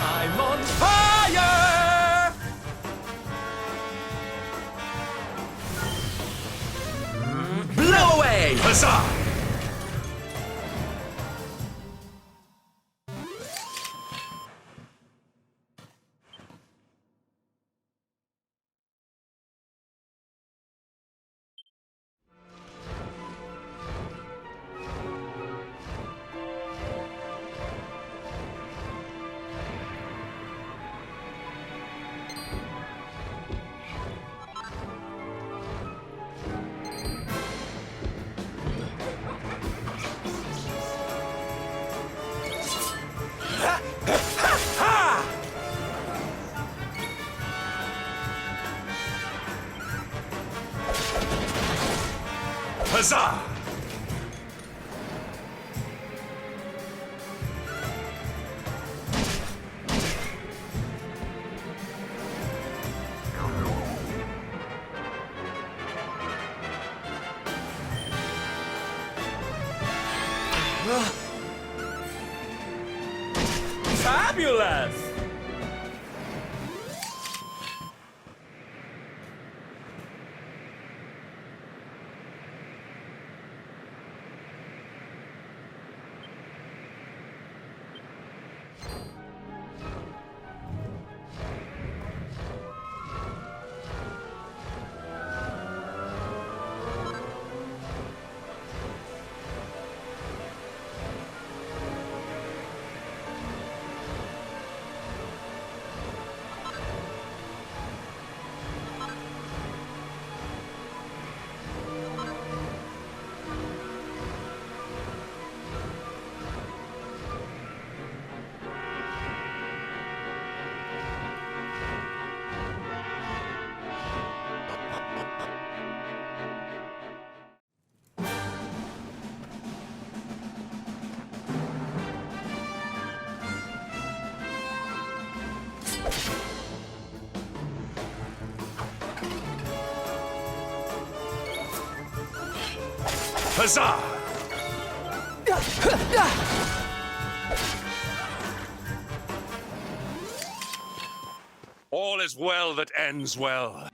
I'm on fire! Blow away! Huzzah! Huzzah! Fabulous! Huzzah! All is well that ends well.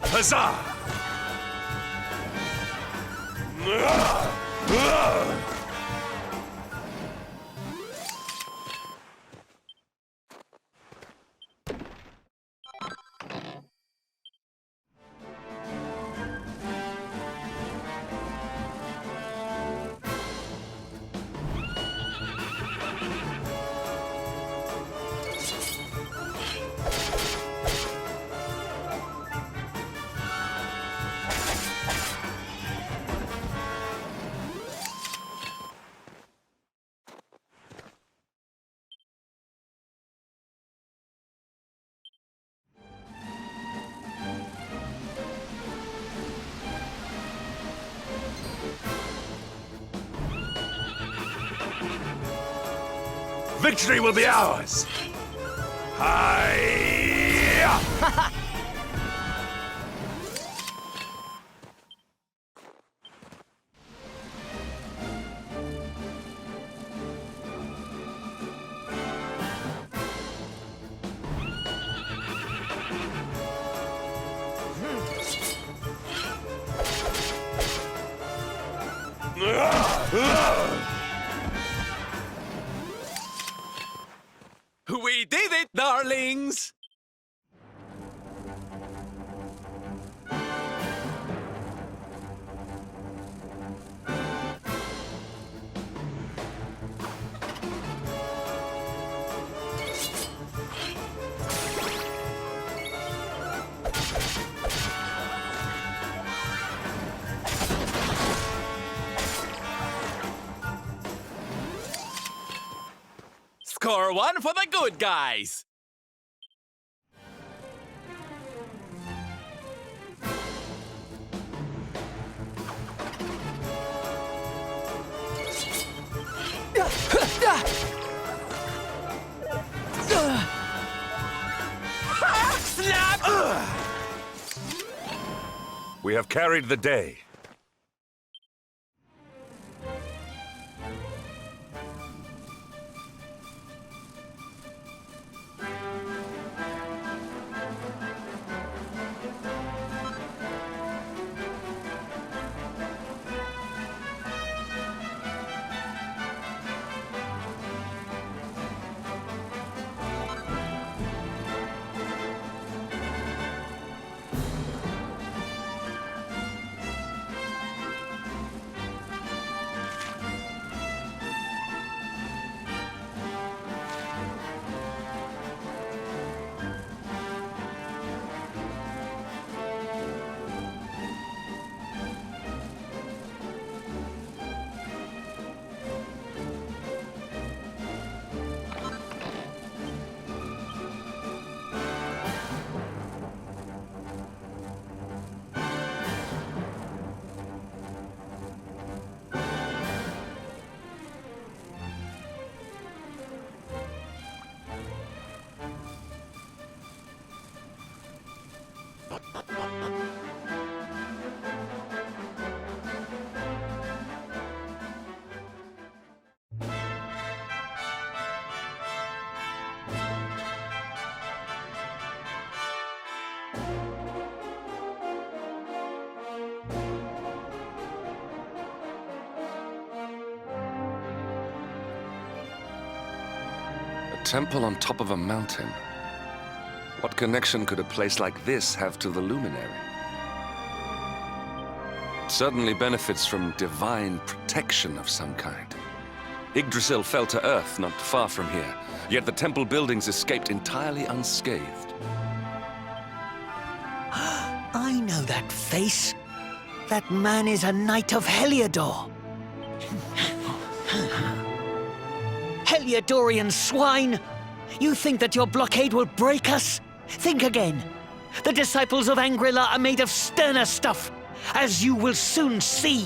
Huzzah! Victory will be ours! Hi-ya! We did it, darlings! Score one for the good guys! Snap! We have carried the day. A temple on top of a mountain. What connection could a place like this have to the luminary? It certainly benefits from divine protection of some kind. Yggdrasil fell to earth not far from here, yet the temple buildings escaped entirely unscathed. I know that face. That man is a knight of Heliodor. Heliodorian swine! You think that your blockade will break us? Think again. The disciples of Angri are made of sterner stuff, as you will soon see.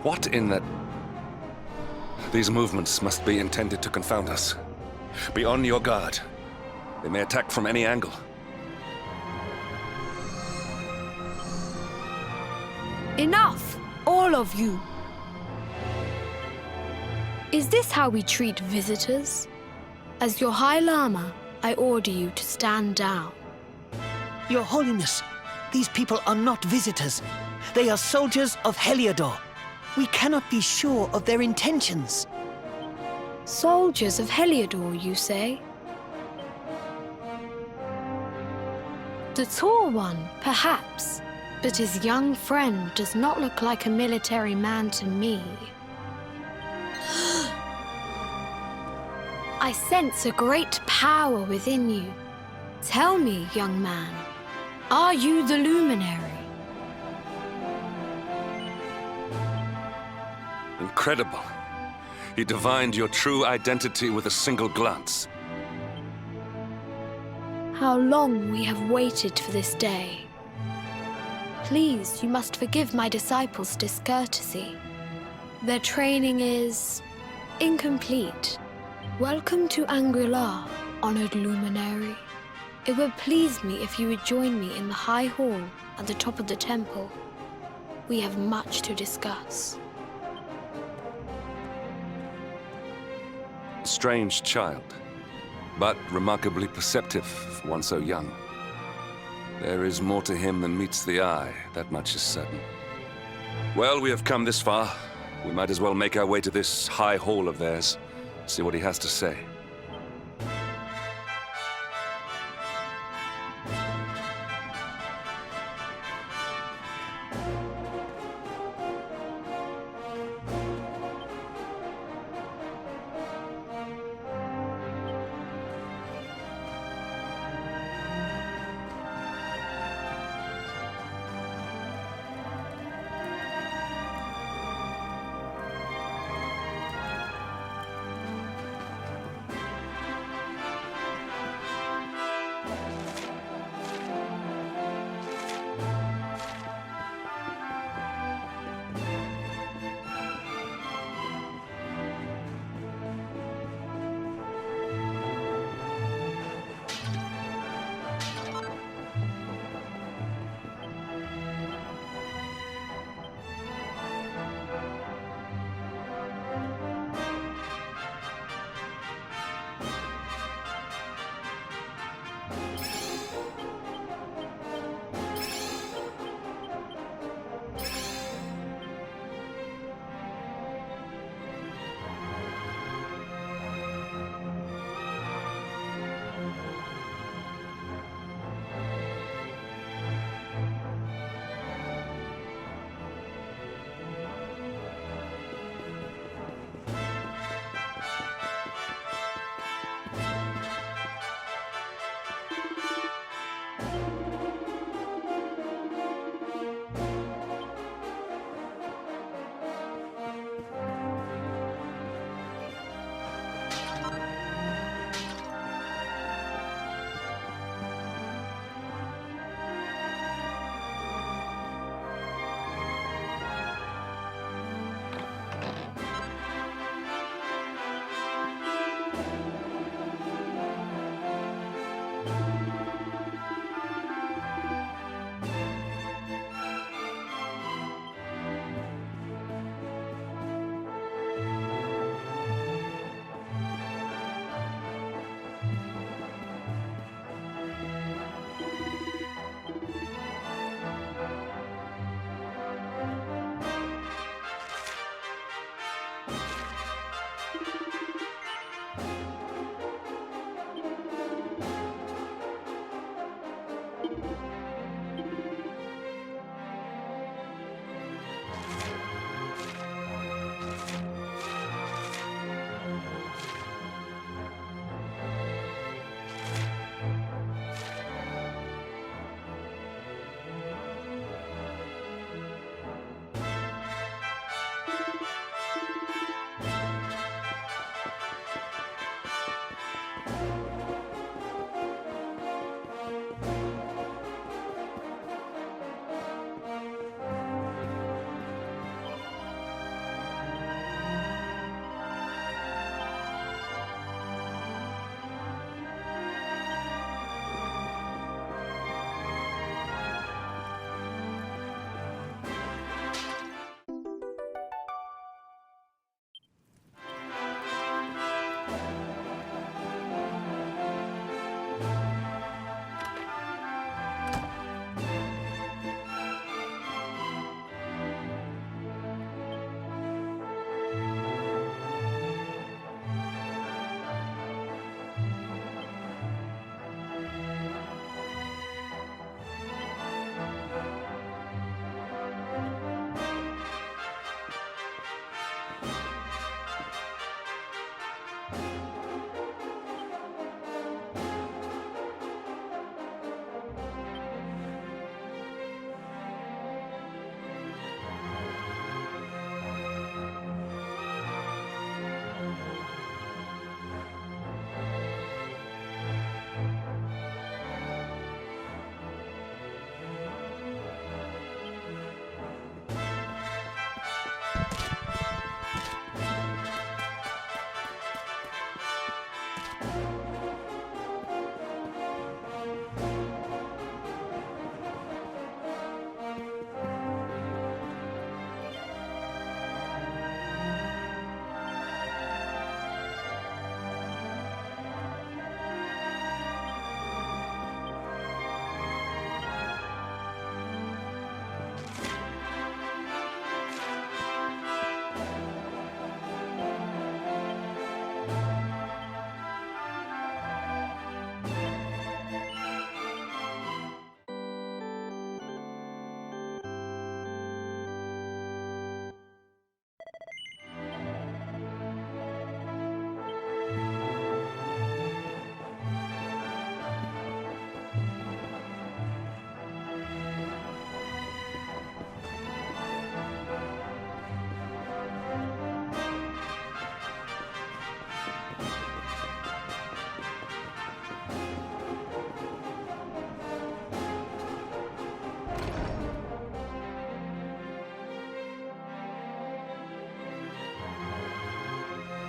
What in the... These movements must be intended to confound us. Be on your guard. They may attack from any angle. Enough, all of you. Is this how we treat visitors? As your High Lama, I order you to stand down. Your Holiness, these people are not visitors. They are soldiers of Heliodor. We cannot be sure of their intentions. Soldiers of Heliodor, you say? The tall one, perhaps, but his young friend does not look like a military man to me. I sense a great power within you. Tell me, young man, are you the luminary? Incredible. He divined your true identity with a single glance. How long we have waited for this day. Please, you must forgive my disciples' discourtesy. Their training is incomplete. Welcome to Angri, honored luminary. It would please me if you would join me in the high hall at the top of the temple. We have much to discuss. Strange child, but remarkably perceptive for one so young. There is more to him than meets the eye, that much is certain. Well, we have come this far. We might as well make our way to this high hall of theirs, see what he has to say.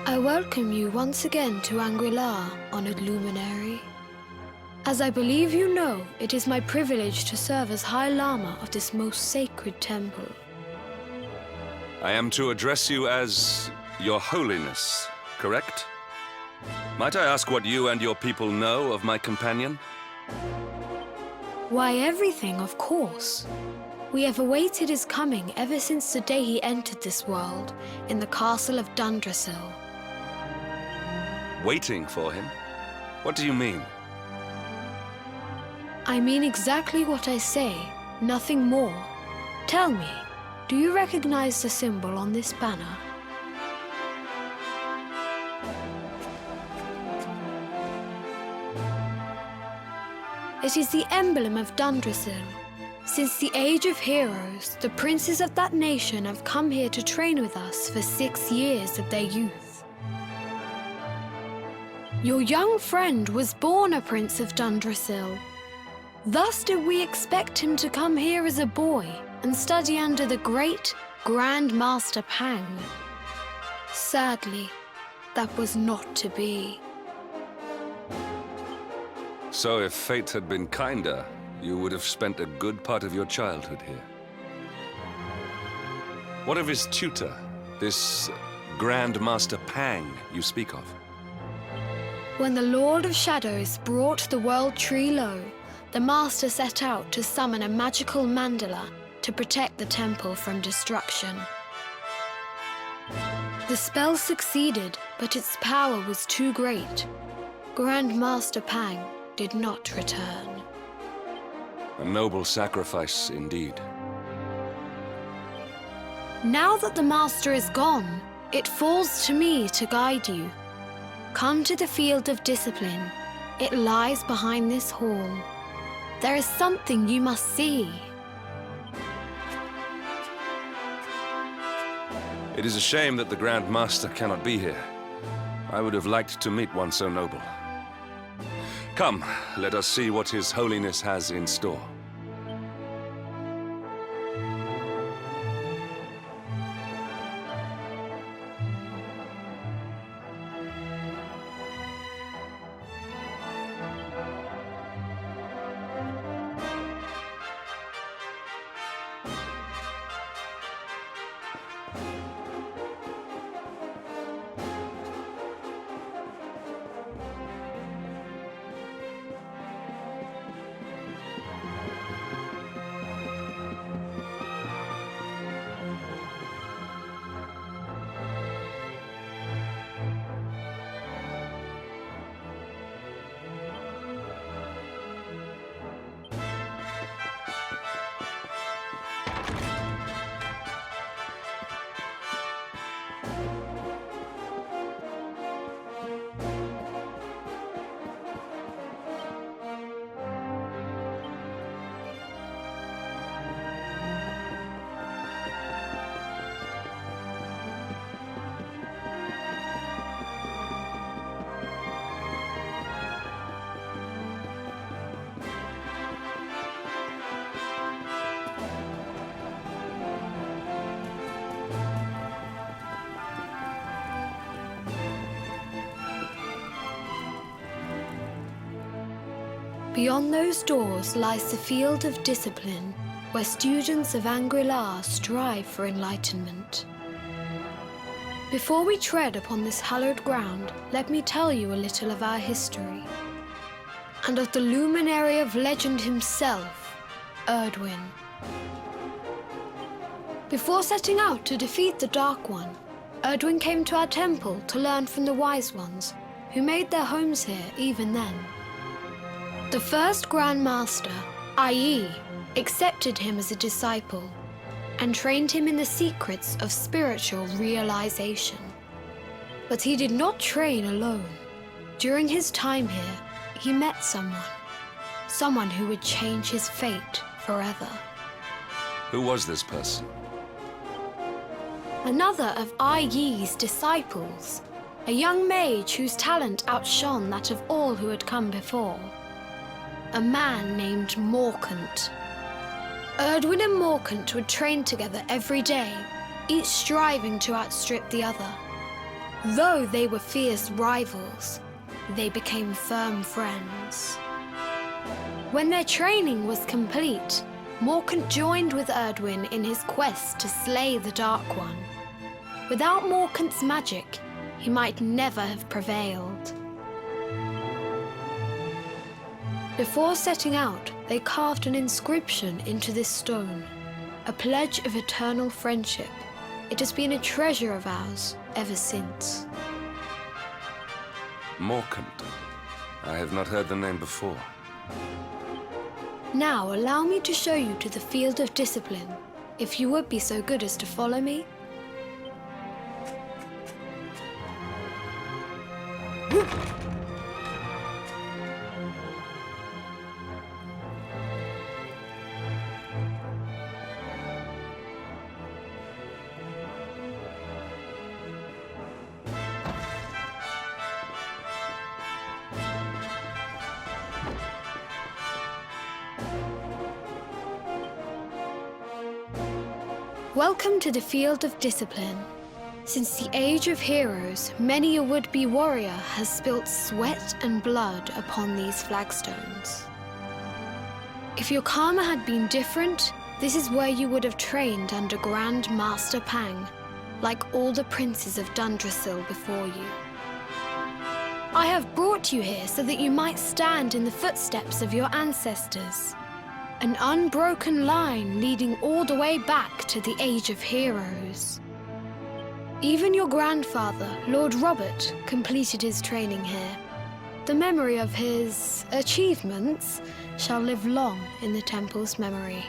I welcome you once again to Angri, honored luminary. As I believe you know, it is my privilege to serve as High Lama of this most sacred temple. I am to address you as Your Holiness, correct? Might I ask what you and your people know of my companion? Why, everything, of course. We have awaited his coming ever since the day he entered this world in the castle of Dundrasil. Waiting for him? What do you mean? I mean exactly what I say, nothing more. Tell me, do you recognize the symbol on this banner? It is the emblem of Dundrasil. Since the age of heroes, the princes of that nation have come here to train with us for 6 years of their youth. Your young friend was born a prince of Dundrasil. Thus did we expect him to come here as a boy and study under the great Grand Master Pang. Sadly, that was not to be. So if fate had been kinder, you would have spent a good part of your childhood here. What of his tutor, this Grand Master Pang you speak of? When the Lord of Shadows brought the world tree low, the Master set out to summon a magical mandala to protect the temple from destruction. The spell succeeded, but its power was too great. Grand Master Pang did not return. A noble sacrifice indeed. Now that the Master is gone, it falls to me to guide you. Come to the field of discipline. It lies behind this hall. There is something you must see. It is a shame that the Grand Master cannot be here. I would have liked to meet one so noble. Come, let us see what His Holiness has in store. Beyond those doors lies the field of discipline, where students of Angri strive for enlightenment. Before we tread upon this hallowed ground, let me tell you a little of our history, and of the luminary of legend himself, Erdwin. Before setting out to defeat the Dark One, Erdwin came to our temple to learn from the Wise Ones, who made their homes here even then. The first Grand Master, i.e., accepted him as a disciple and trained him in the secrets of spiritual realization. But he did not train alone. During his time here, he met someone who would change his fate forever. Who was this person? Another of I.Yi's disciples, a young mage whose talent outshone that of all who had come before. A man named Morkant. Erdwin and Morkant would train together every day, each striving to outstrip the other. Though they were fierce rivals, they became firm friends. When their training was complete, Morcant joined with Erdwin in his quest to slay the Dark One. Without Morcant's magic, he might never have prevailed. Before setting out, they carved an inscription into this stone, a pledge of eternal friendship. It has been a treasure of ours ever since. Morcant. I have not heard the name before. Now allow me to show you to the Field of Discipline, if you would be so good as to follow me. Welcome to the Field of Discipline. Since the Age of Heroes, many a would-be warrior has spilt sweat and blood upon these flagstones. If your karma had been different, this is where you would have trained under Grand Master Pang, like all the princes of Dundrasil before you. I have brought you here so that you might stand in the footsteps of your ancestors. An unbroken line leading all the way back to the Age of Heroes. Even your grandfather, Lord Robert, completed his training here. The memory of his achievements shall live long in the temple's memory.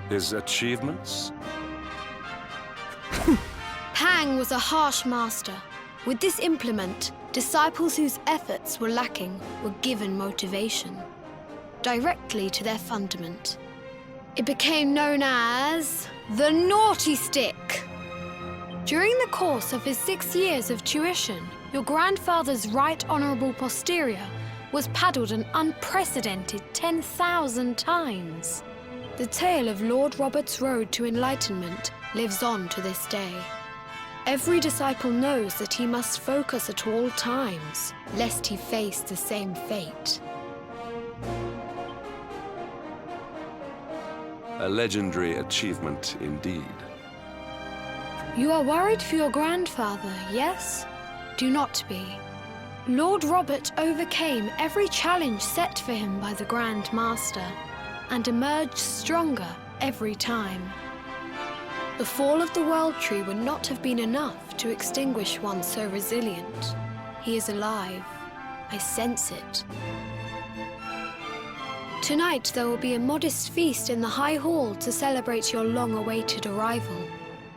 His achievements? Pang was a harsh master. With this implement, disciples whose efforts were lacking were given motivation directly to their fundament. It became known as the Naughty Stick. During the course of his 6 years of tuition, your grandfather's right honourable posterior was paddled an unprecedented 10,000 times. The tale of Lord Robert's road to enlightenment lives on to this day. Every disciple knows that he must focus at all times, lest he face the same fate. A legendary achievement indeed. You are worried for your grandfather, yes? Do not be. Lord Robert overcame every challenge set for him by the Grand Master, and emerged stronger every time. The fall of the World Tree would not have been enough to extinguish one so resilient. He is alive. I sense it. Tonight there will be a modest feast in the High Hall to celebrate your long-awaited arrival.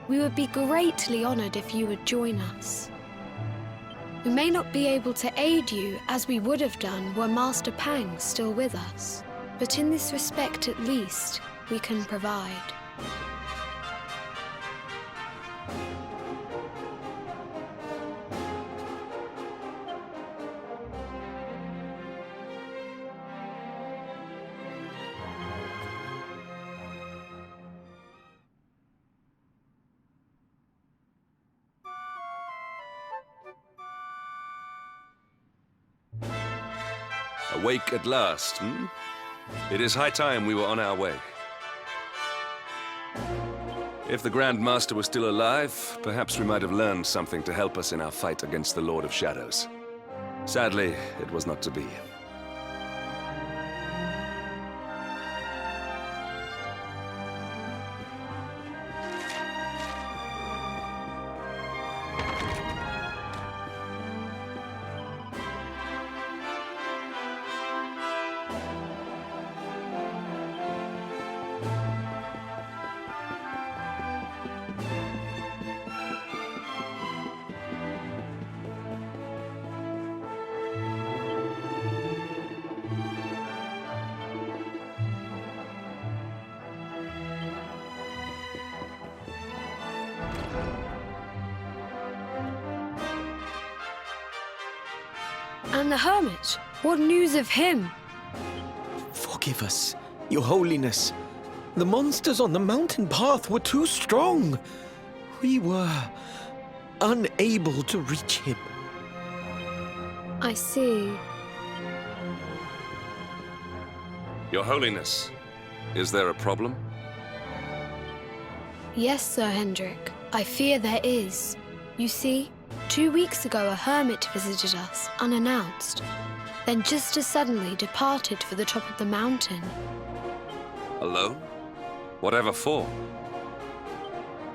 We would be greatly honored if you would join us. We may not be able to aid you as we would have done were Master Pang still with us, but in this respect at least, we can provide. Awake at last, hmm? It is high time we were on our way. If the Grand Master were still alive, perhaps we might have learned something to help us in our fight against the Lord of Shadows. Sadly, it was not to be. And the Hermit? What news of him? Forgive us, Your Holiness. The monsters on the mountain path were too strong. We were unable to reach him. I see. Your Holiness, is there a problem? Yes, Sir Hendrik. I fear there is. You see, 2 weeks ago a hermit visited us, unannounced. Then just as suddenly departed for the top of the mountain. Alone? Whatever for?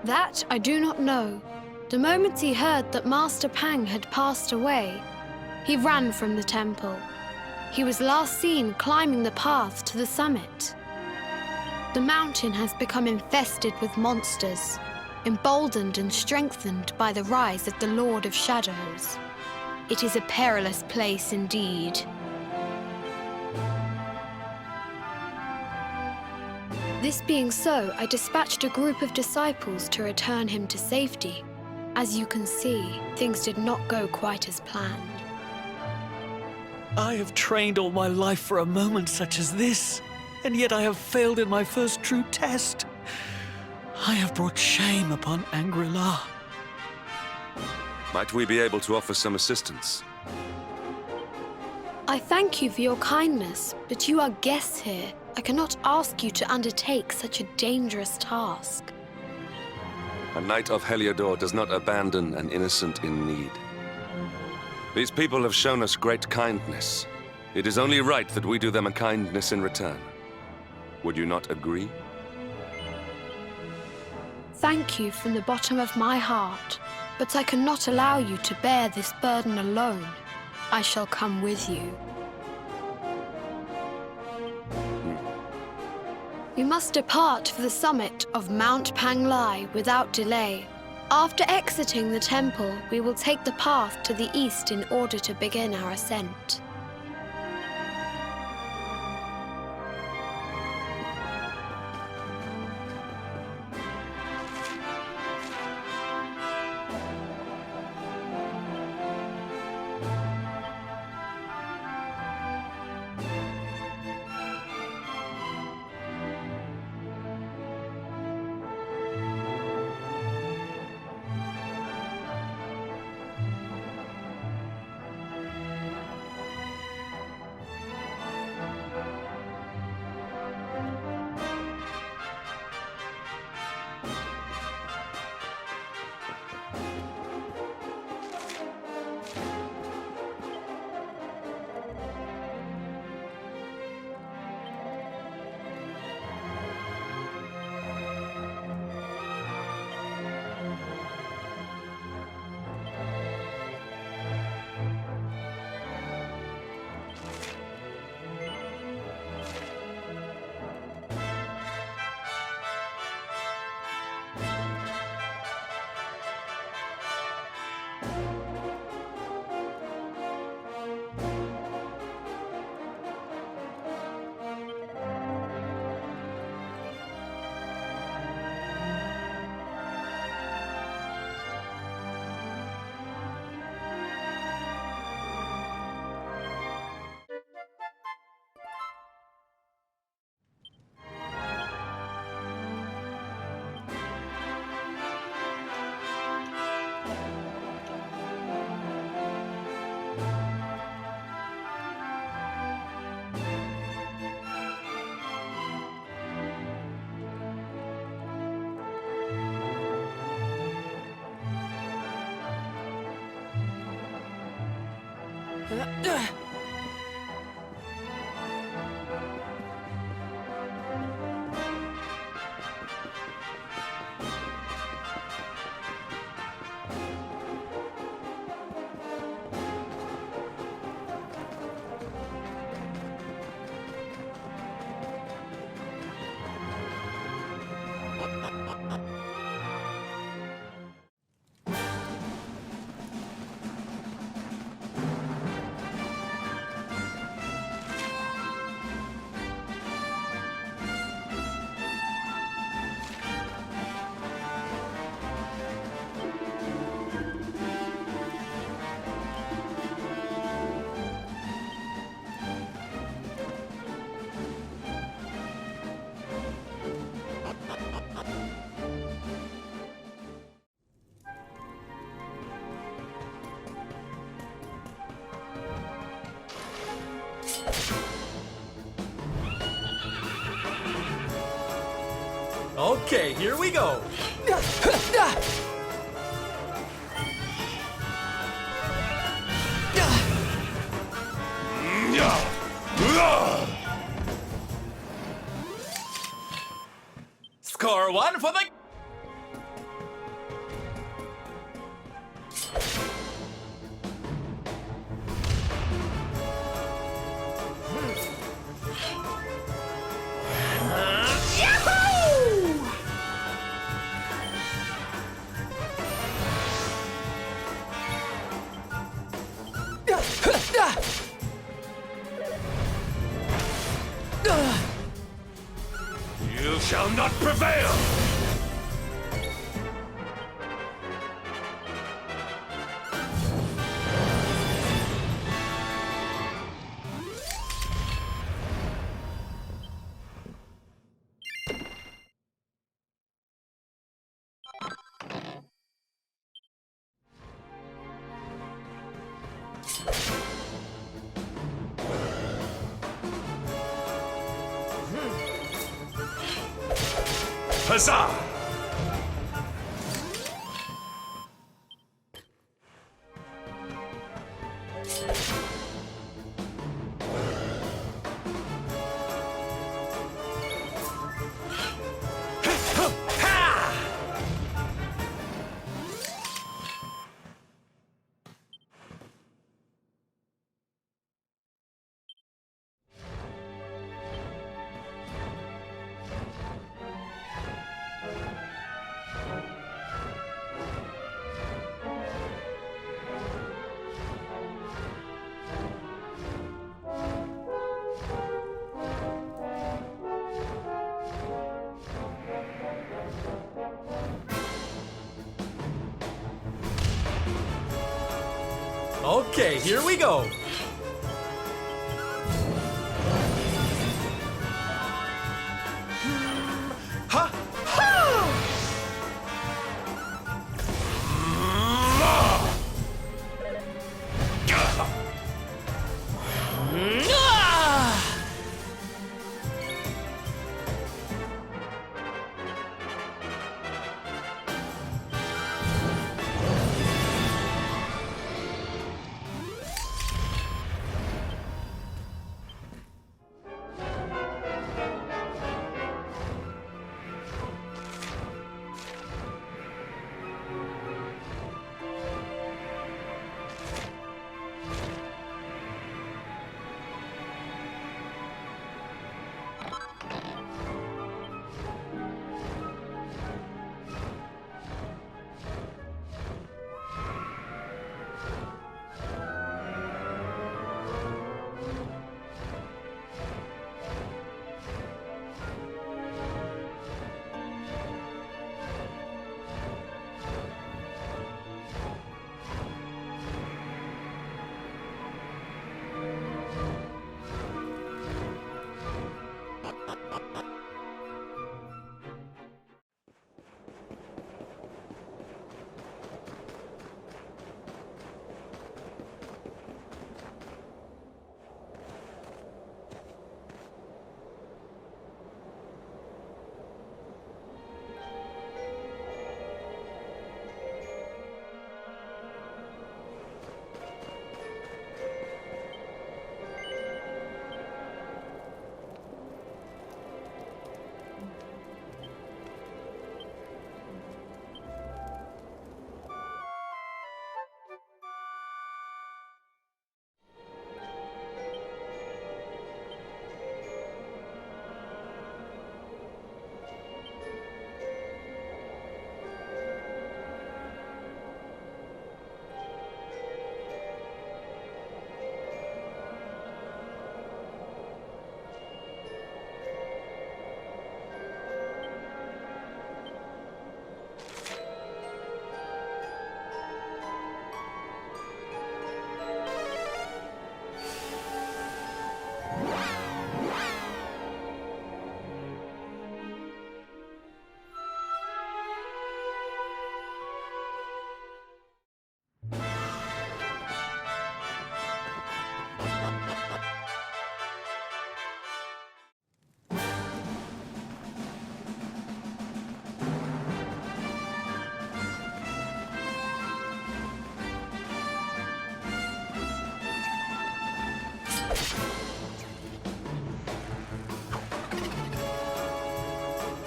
That I do not know. The moment he heard that Master Pang had passed away, he ran from the temple. He was last seen climbing the path to the summit. The mountain has become infested with monsters, emboldened and strengthened by the rise of the Lord of Shadows. It is a perilous place indeed. This being so, I dispatched a group of disciples to return him to safety. As you can see, things did not go quite as planned. I have trained all my life for a moment such as this, and yet I have failed in my first true test. I have brought shame upon Angri. Might we be able to offer some assistance? I thank you for your kindness, but you are guests here. I cannot ask you to undertake such a dangerous task. A knight of Heliodor does not abandon an innocent in need. These people have shown us great kindness. It is only right that we do them a kindness in return. Would you not agree? Thank you from the bottom of my heart, but I cannot allow you to bear this burden alone. I shall come with you. We must depart for the summit of Mount Panglai without delay. After exiting the temple, we will take the path to the east in order to begin our ascent. Okay, here we go. Score one for the... You shall not prevail! Huzzah! Okay, here we go. Ha!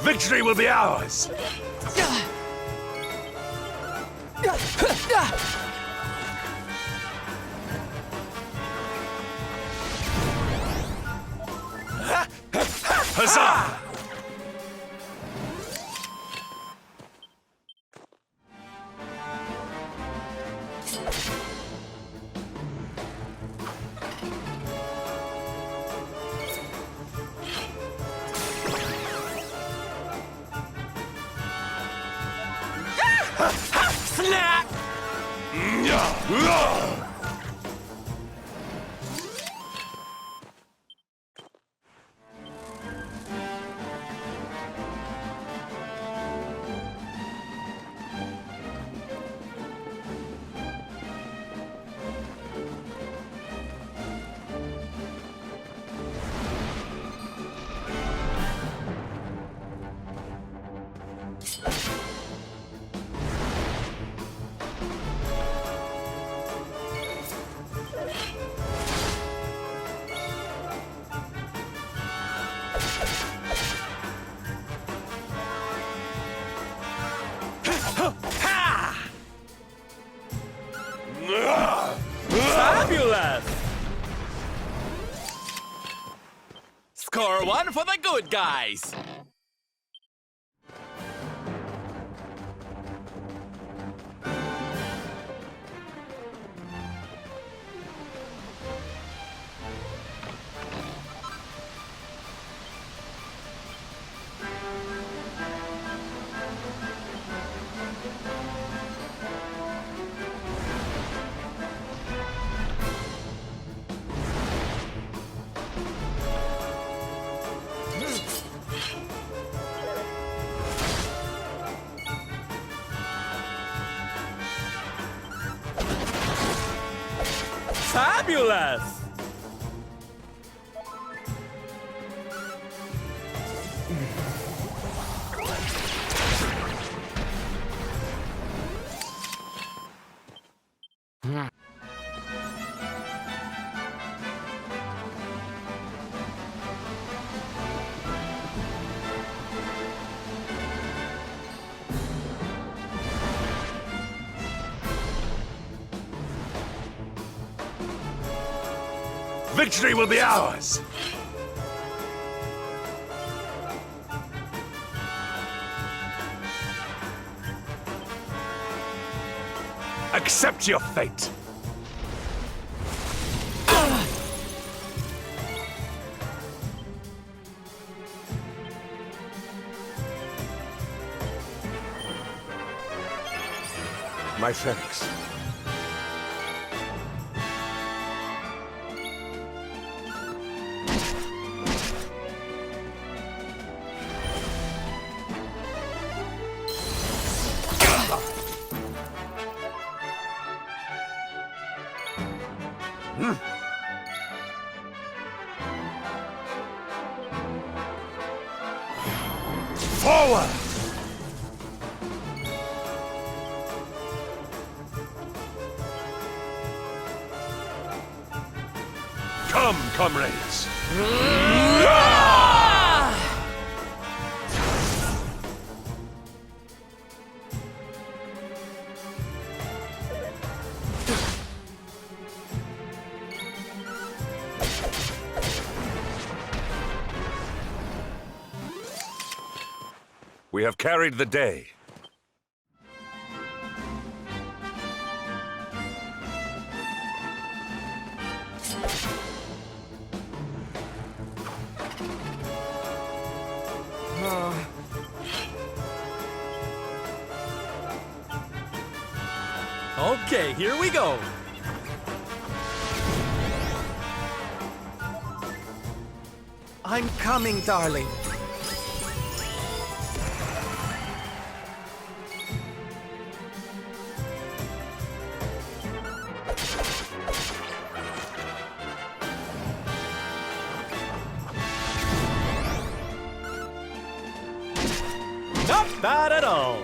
Victory will be ours! Huzzah! Snap! Fabulous! Score one for the good guys! Fabulous! Victory will be ours! Accept your fate! My thanks. Forward! Come, comrades! We have carried the day. Okay, here we go. I'm coming, darling. Not bad at all.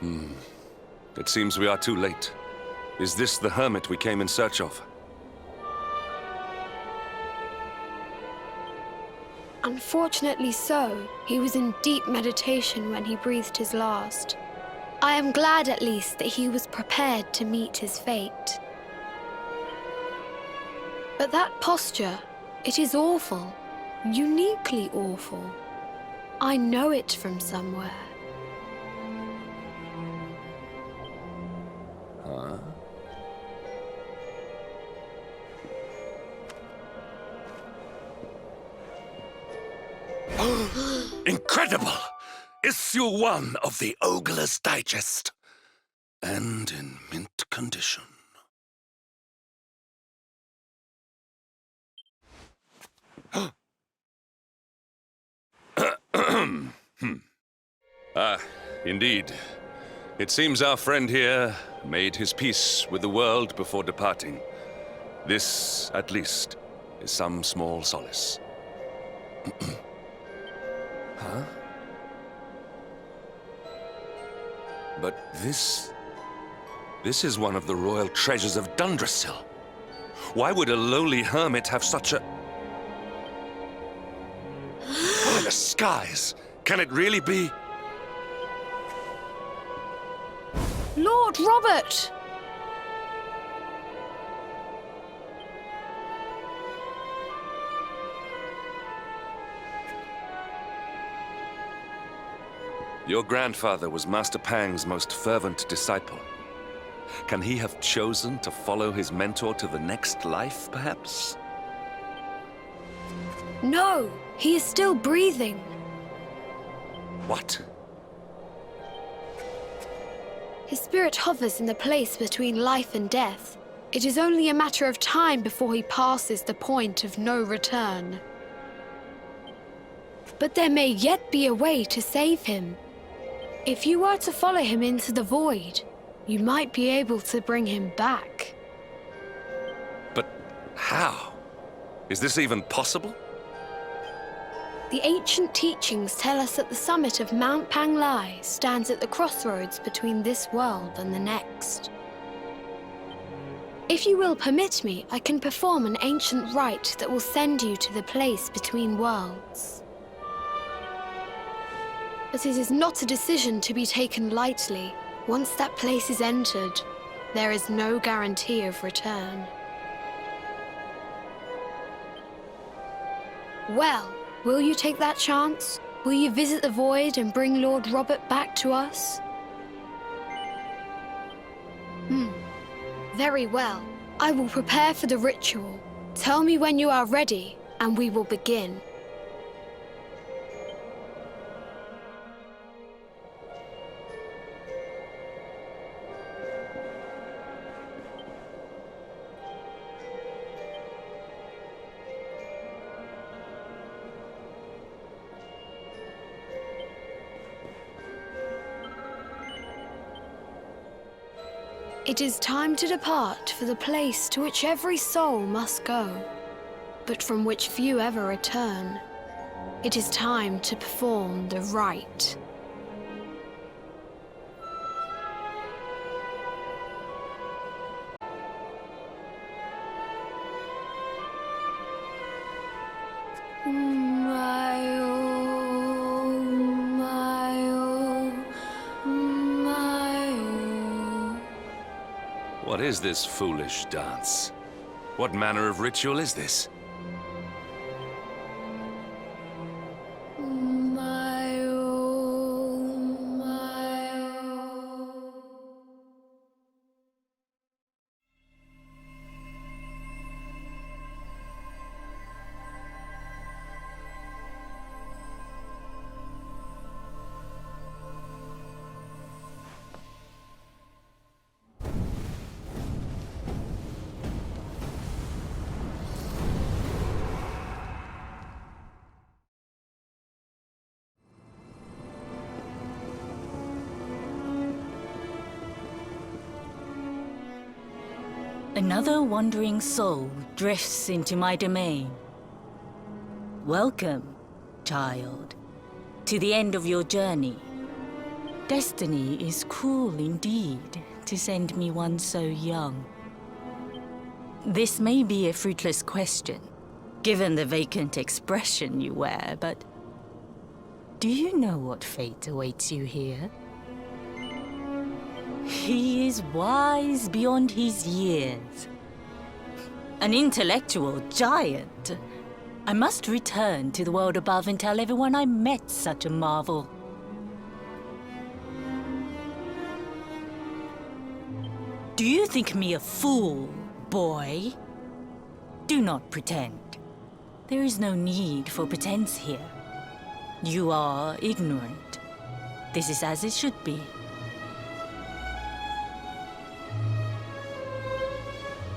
It seems we are too late. Is this the hermit we came in search of? Unfortunately so. He was in deep meditation when he breathed his last. I am glad at least that he was prepared to meet his fate. But that posture, it is awful. Uniquely awful. I know it from somewhere. Huh? Incredible! Issue 1 of the Ogler's Digest. And in mint condition. Indeed. It seems our friend here made his peace with the world before departing. This, at least, is some small solace. Huh? But this is one of the royal treasures of Dundrasil. Why would a lowly hermit have such a... By the skies! Can it really be? Lord Robert! Your grandfather was Master Pang's most fervent disciple. Can he have chosen to follow his mentor to the next life, perhaps? No, he is still breathing. What? His spirit hovers in the place between life and death. It is only a matter of time before he passes the point of no return. But there may yet be a way to save him. If you were to follow him into the void, you might be able to bring him back. But how? Is this even possible? The ancient teachings tell us that the summit of Mount Panglai stands at the crossroads between this world and the next. If you will permit me, I can perform an ancient rite that will send you to the place between worlds. But it is not a decision to be taken lightly. Once that place is entered, there is no guarantee of return. Well, will you take that chance? Will you visit the void and bring Lord Robert back to us? Very well. I will prepare for the ritual. Tell me when you are ready, and we will begin. It is time to depart for the place to which every soul must go, but from which few ever return. It is time to perform the rite. What is this foolish dance? What manner of ritual is this? Another wandering soul drifts into my domain. Welcome, child, to the end of your journey. Destiny is cruel indeed to send me one so young. This may be a fruitless question, given the vacant expression you wear, but do you know what fate awaits you here? He is wise beyond his years. An intellectual giant. I must return to the world above and tell everyone I met such a marvel. Do you think me a fool, boy? Do not pretend. There is no need for pretense here. You are ignorant. This is as it should be.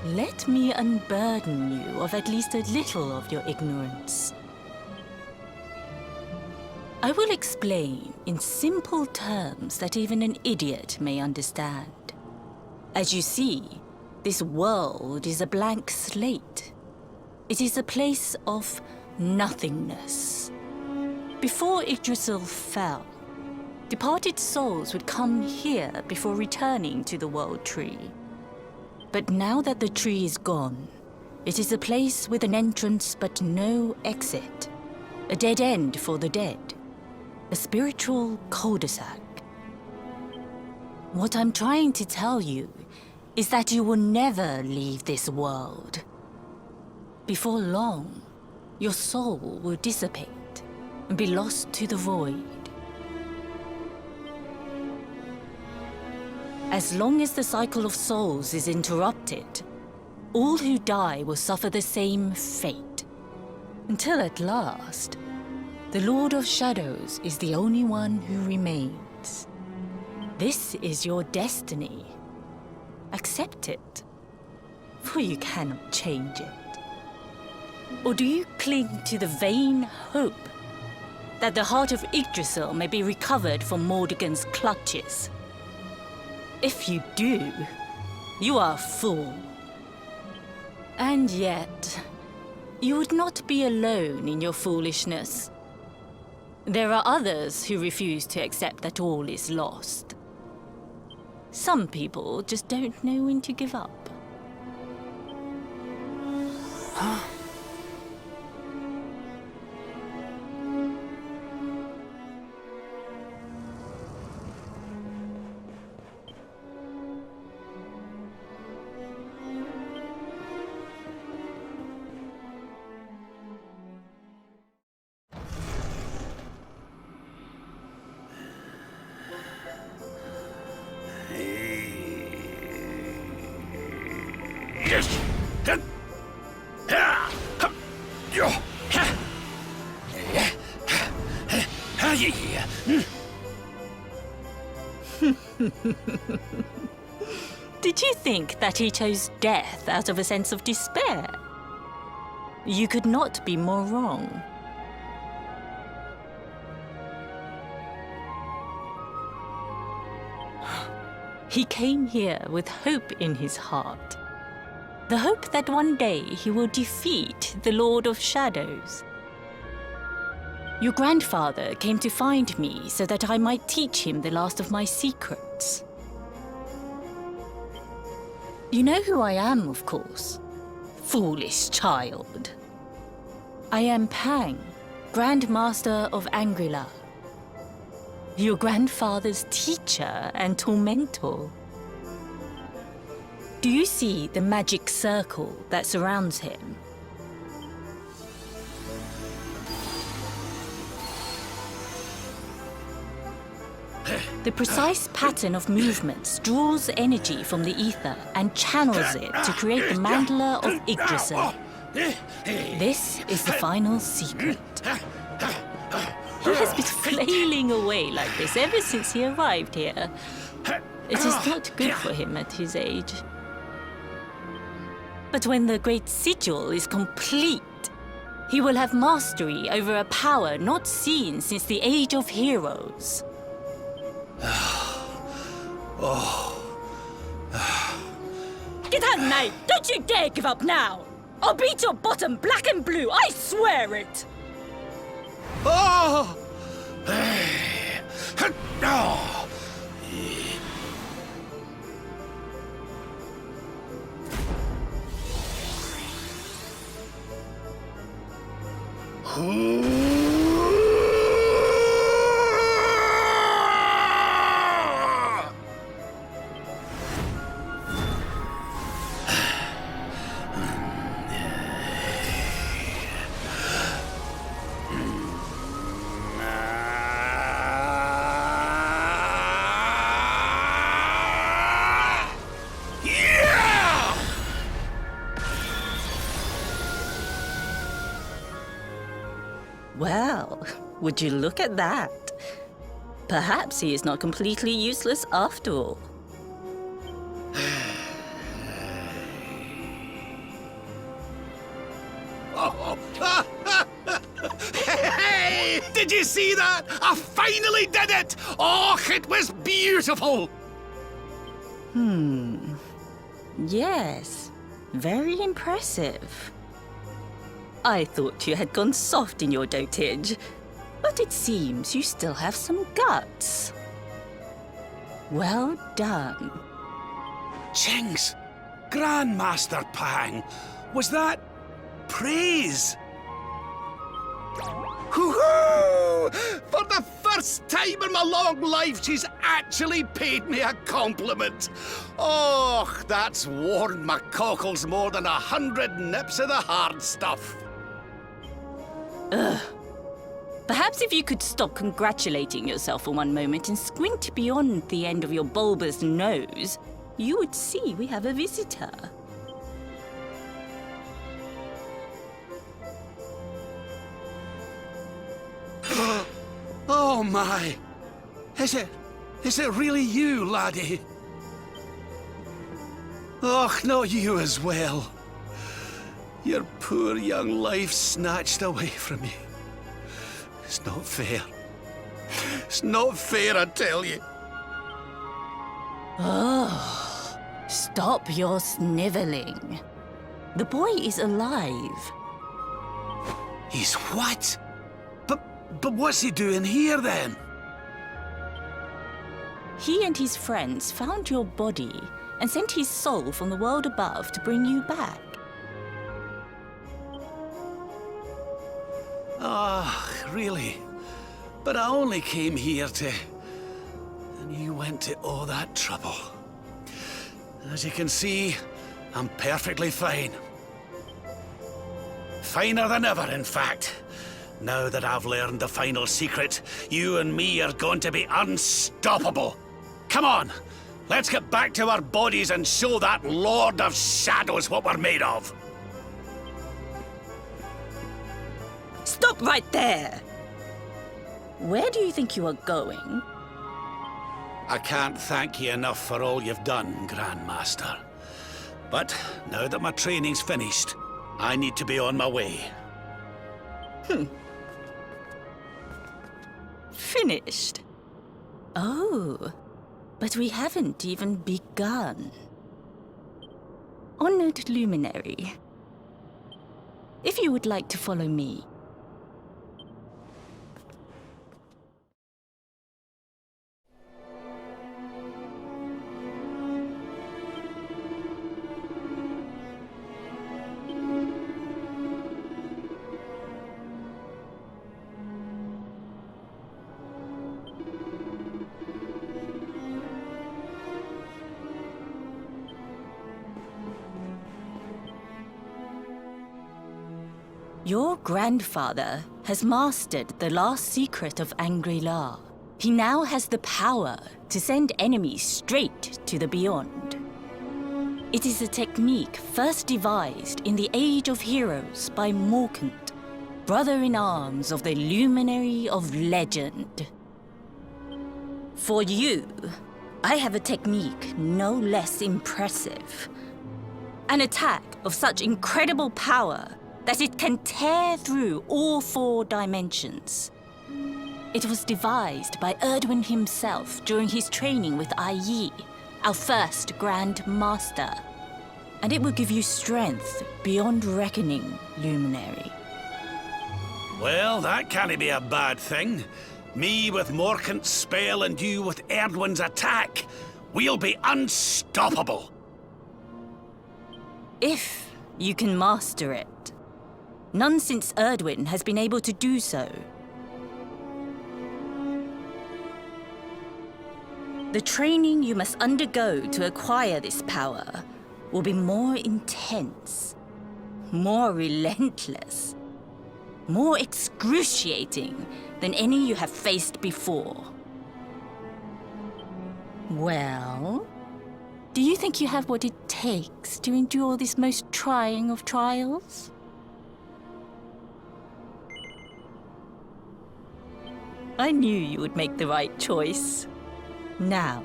Let me unburden you of at least a little of your ignorance. I will explain in simple terms that even an idiot may understand. As you see, this world is a blank slate. It is a place of nothingness. Before Yggdrasil fell, departed souls would come here before returning to the World Tree. But now that the tree is gone, it is a place with an entrance but no exit. A dead end for the dead. A spiritual cul-de-sac. What I'm trying to tell you is that you will never leave this world. Before long, your soul will dissipate and be lost to the void. As long as the cycle of souls is interrupted, all who die will suffer the same fate. Until at last, the Lord of Shadows is the only one who remains. This is your destiny. Accept it, for you cannot change it. Or do you cling to the vain hope that the heart of Yggdrasil may be recovered from Mordegon's clutches? If you do, you are a fool. And yet, you would not be alone in your foolishness. There are others who refuse to accept that all is lost. Some people just don't know when to give up. Did you think that he chose death out of a sense of despair? You could not be more wrong. He came here with hope in his heart. The hope that one day he will defeat the Lord of Shadows. Your grandfather came to find me so that I might teach him the last of my secrets. You know who I am, of course. Foolish child. I am Pang, Grand Master of Angri, your grandfather's teacher and tormentor. Do you see the magic circle that surrounds him? The precise pattern of movements draws energy from the ether and channels it to create the mandala of Yggdrasil. This is the final secret. He has been flailing away like this ever since he arrived here. It is not good for him at his age. But when the great sigil is complete, he will have mastery over a power not seen since the Age of Heroes. Get out, mate! Don't you dare give up now! I'll beat your bottom black and blue, I swear it! Would you look at that? Perhaps he is not completely useless after all. Hey! Did you see that? I finally did it! Oh, it was beautiful! Yes, very impressive. I thought you had gone soft in your dotage, but it seems you still have some guts. Well done. Jinx! Grandmaster Pang! Was that praise? Hoo-hoo! For the first time in my long life, she's actually paid me a compliment. Oh, that's warmed my cockles more than 100 nips of the hard stuff. Perhaps if you could stop congratulating yourself for one moment and squint beyond the end of your bulbous nose, you would see we have a visitor. Oh my! Is it really you, laddie? Och, not you as well. Your poor young life snatched away from you. It's not fair. It's not fair, I tell you. Oh, stop your sniveling. The boy is alive. He's what? But what's he doing here then? He and his friends found your body and sent his soul from the world above to bring you back. Ah, really? But I only came here to... And you went to all that trouble. As you can see, I'm perfectly fine. Finer than ever, in fact. Now that I've learned the final secret, you and me are going to be unstoppable. Come on, let's get back to our bodies and show that Lord of Shadows what we're made of. Stop right there! Where do you think you are going? I can't thank you enough for all you've done, Grandmaster. But now that my training's finished, I need to be on my way. Finished? Oh, but we haven't even begun. Honored Luminary, if you would like to follow me. Your grandfather has mastered the last secret of Angri. He now has the power to send enemies straight to the beyond. It is a technique first devised in the Age of Heroes by Morkant, brother-in-arms of the Luminary of Legend. For you, I have a technique no less impressive. An attack of such incredible power that it can tear through all 4 dimensions. It was devised by Erdwin himself during his training with Yi, our first Grand Master. And it will give you strength beyond reckoning, Luminary. Well, that can't be a bad thing. Me with Morkant's spell and you with Erdwin's attack. We'll be unstoppable. If you can master it. None since Erdwin has been able to do so. The training you must undergo to acquire this power will be more intense, more relentless, more excruciating than any you have faced before. Well, do you think you have what it takes to endure this most trying of trials? I knew you would make the right choice. Now,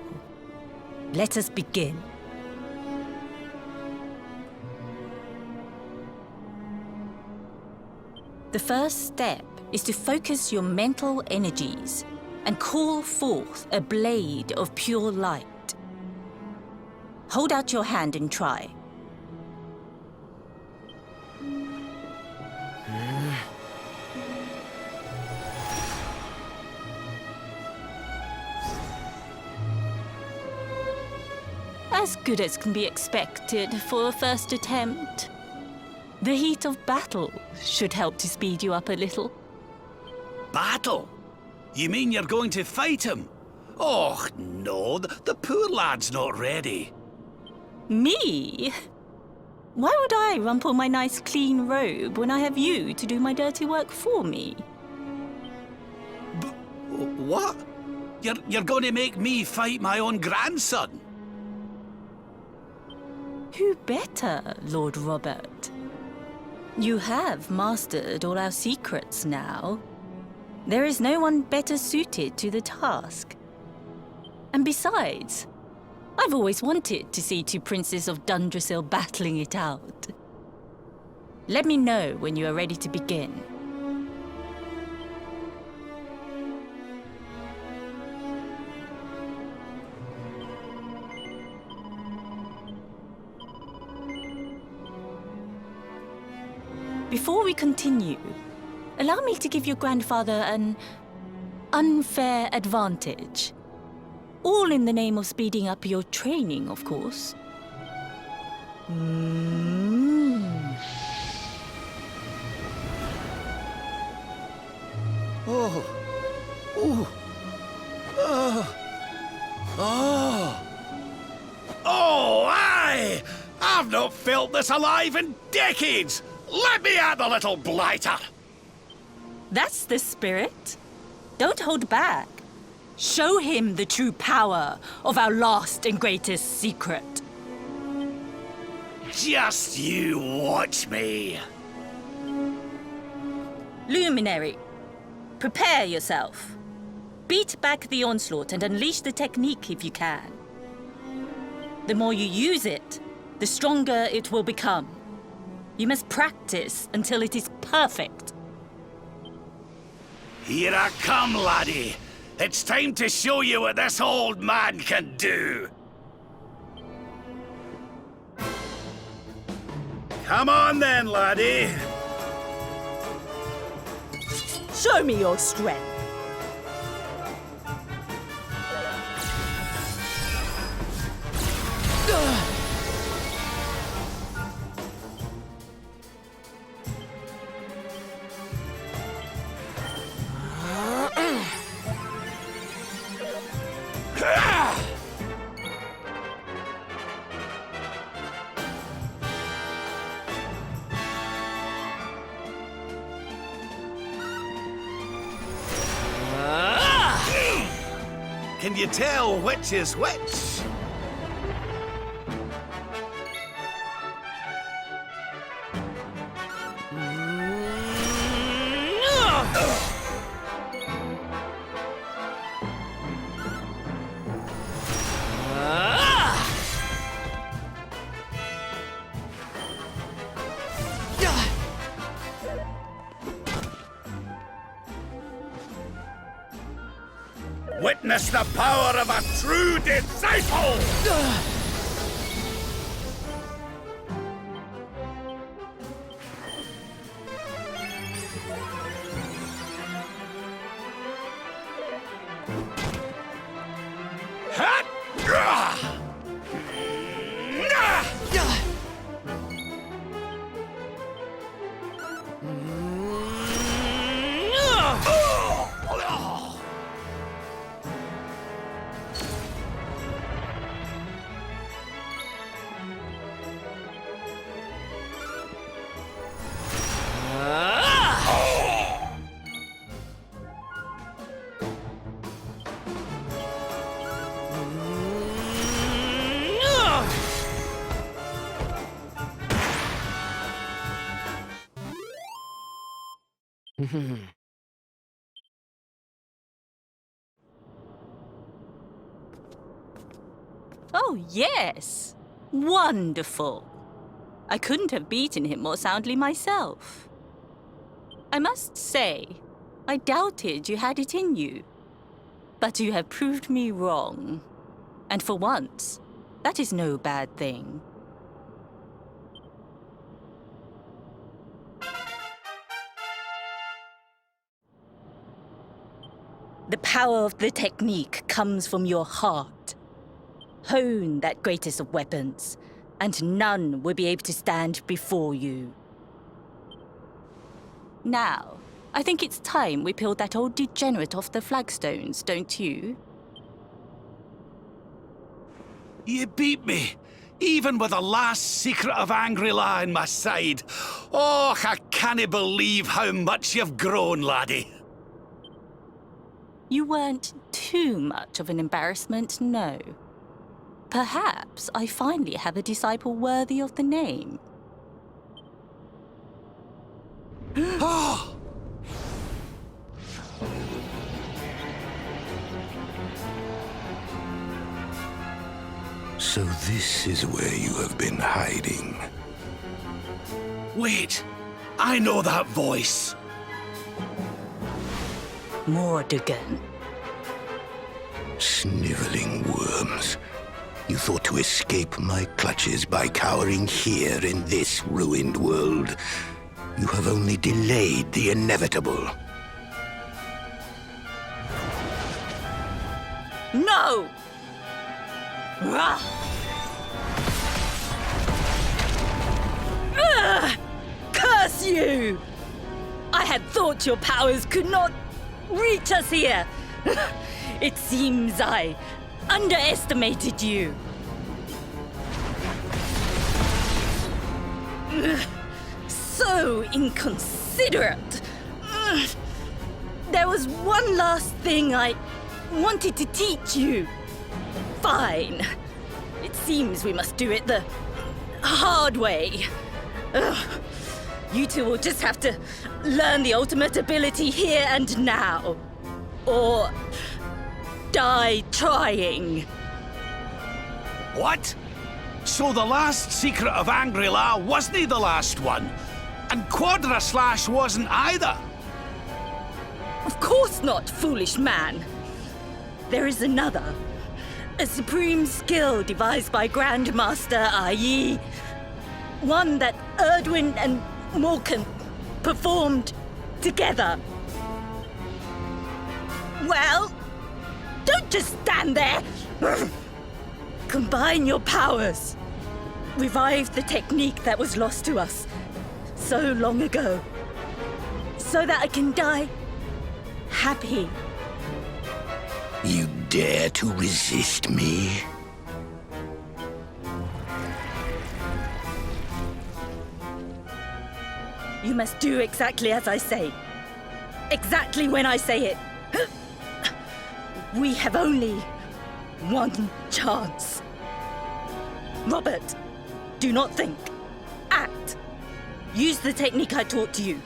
let us begin. The first step is to focus your mental energies and call forth a blade of pure light. Hold out your hand and try. As good as can be expected for a first attempt. The heat of battle should help to speed you up a little. Battle? You mean you're going to fight him? Oh, no, the poor lad's not ready. Me? Why would I rumple my nice clean robe when I have you to do my dirty work for me? What? You're going to make me fight my own grandson? Who better, Lord Robert? You have mastered all our secrets now. There is no one better suited to the task. And besides, I've always wanted to see two princes of Dundrasil battling it out. Let me know when you are ready to begin. Before we continue, allow me to give your grandfather an unfair advantage. All in the name of speeding up your training, of course. Oh. Ooh. Oh, aye! I've not felt this alive in decades! Let me at the little blighter! That's the spirit. Don't hold back. Show him the true power of our last and greatest secret. Just you watch me. Luminary, prepare yourself. Beat back the onslaught and unleash the technique if you can. The more you use it, the stronger it will become. You must practice until it is perfect. Here I come, laddie. It's time to show you what this old man can do. Come on then, laddie. Show me your strength. Can you tell which is which? Witness the power of a true disciple! Oh, yes. Wonderful. I couldn't have beaten him more soundly myself. I must say, I doubted you had it in you. But you have proved me wrong. And for once, that is no bad thing. The power of the technique comes from your heart. Hone that greatest of weapons, and none will be able to stand before you. Now, I think it's time we peeled that old degenerate off the flagstones, don't you? You beat me, even with the last secret of Angri in my side. Oh, I can't believe how much you've grown, laddie. You weren't too much of an embarrassment, no. Perhaps I finally have a disciple worthy of the name. Oh! So this is where you have been hiding. Wait, I know that voice. Mordegon. Sniveling worms. You thought to escape my clutches by cowering here in this ruined world. You have only delayed the inevitable. No! Rah! Ugh! Curse you! I had thought your powers could not reach us here. It seems I underestimated you. Ugh! So inconsiderate. Ugh! There was one last thing I wanted to teach you. Fine. It seems we must do it the hard way. Ugh. You two will just have to learn the ultimate ability here and now. Or die trying. What? So the last secret of Angri-La wasn't the last one? And Quadra Slash wasn't either? Of course not, foolish man. There is another. A supreme skill devised by Grandmaster i.e. one that Erdwin and Morkan performed together. Well, don't just stand there. Combine your powers. Revive the technique that was lost to us so long ago. So that I can die happy. You dare to resist me? You must do exactly as I say. Exactly when I say it. We have only one chance. Robert, do not think. Act. Use the technique I taught to you.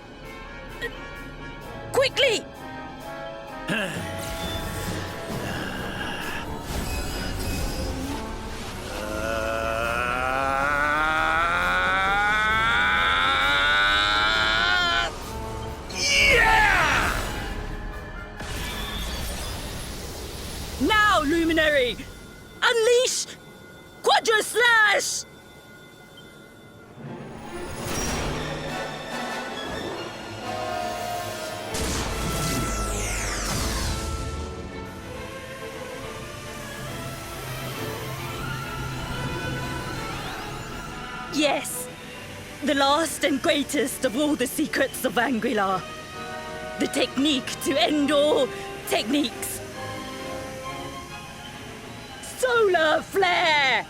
Quickly! Now, Luminary! Unleash Quadra Slash! Yes, the last and greatest of all the secrets of Angri-La. The technique to end all techniques. Solar Flare!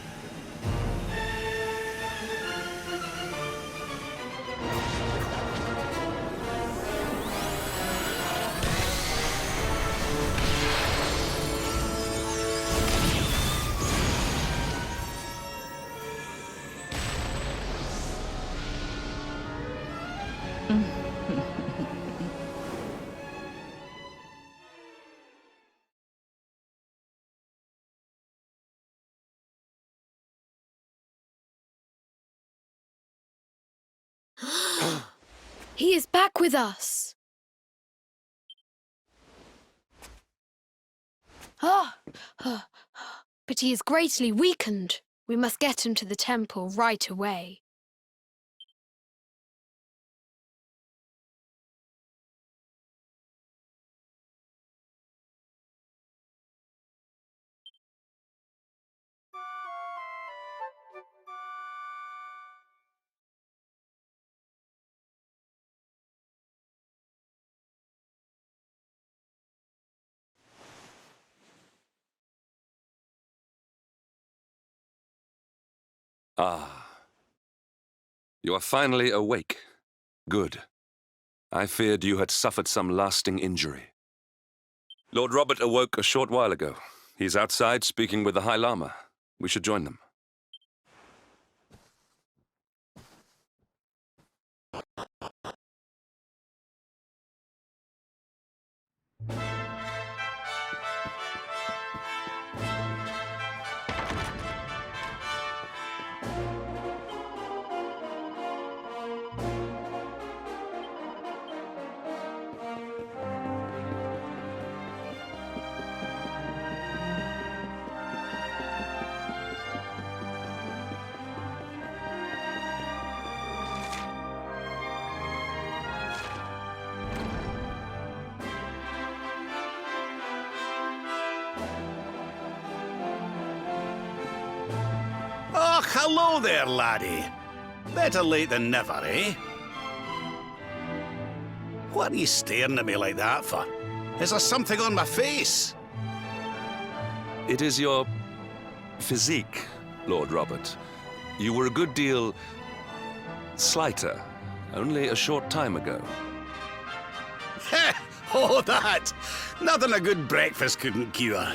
He is back with us. But he is greatly weakened. We must get him to the temple right away. Ah. You are finally awake. Good. I feared you had suffered some lasting injury. Lord Robert awoke a short while ago. He's outside speaking with the High Lama. We should join them. Oh, hello there, laddie. Better late than never, eh? What are you staring at me like that for? Is there something on my face? It is your physique, Lord Robert. You were a good deal slighter only a short time ago. Oh, that! Nothing a good breakfast couldn't cure.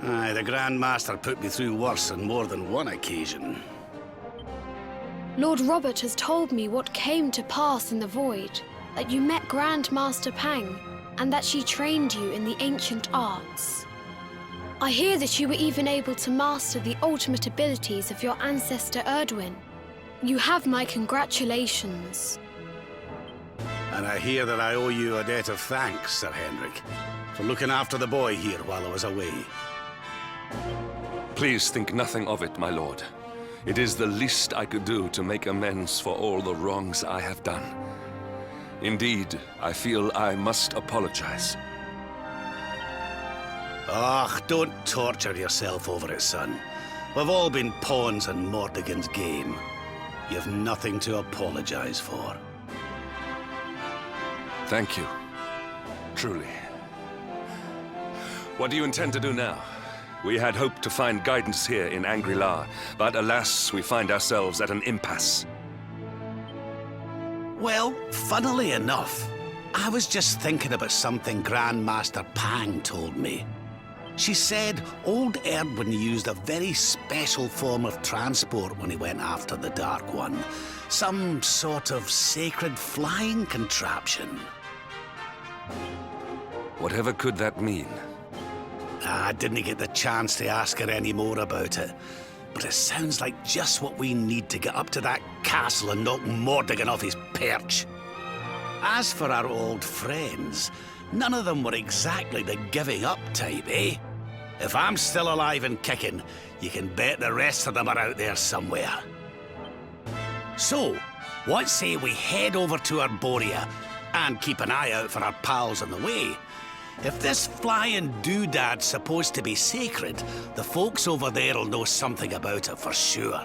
Aye, the Grand Master put me through worse on more than one occasion. Lord Robert has told me what came to pass in the void, that you met Grand Master Pang, and that she trained you in the ancient arts. I hear that you were even able to master the ultimate abilities of your ancestor Erdwin. You have my congratulations. And I hear that I owe you a debt of thanks, Sir Henrik, for looking after the boy here while I was away. Please think nothing of it, my lord. It is the least I could do to make amends for all the wrongs I have done. Indeed, I feel I must apologize. Ah, don't torture yourself over it, son. We've all been pawns in Mordegon's game. You've nothing to apologize for. Thank you. Truly. What do you intend to do now? We had hoped to find guidance here in Angri, but alas, we find ourselves at an impasse. Well, funnily enough, I was just thinking about something Grand Master Pang told me. She said old Erdwin used a very special form of transport when he went after the Dark One. Some sort of sacred flying contraption. Whatever could that mean? I didn't get the chance to ask her any more about it. But it sounds like just what we need to get up to that castle and knock Mordegon off his perch. As for our old friends, none of them were exactly the giving up type, eh? If I'm still alive and kicking, you can bet the rest of them are out there somewhere. So, what say we head over to Arborea and keep an eye out for our pals on the way? If this flying doodad's supposed to be sacred, the folks over there'll know something about it for sure.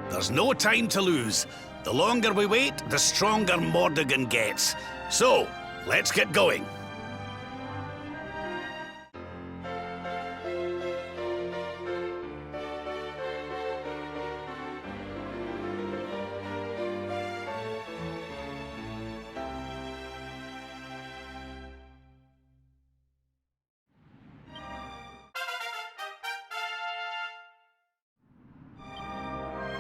There's no time to lose. The longer we wait, the stronger Mordegon gets. So, let's get going.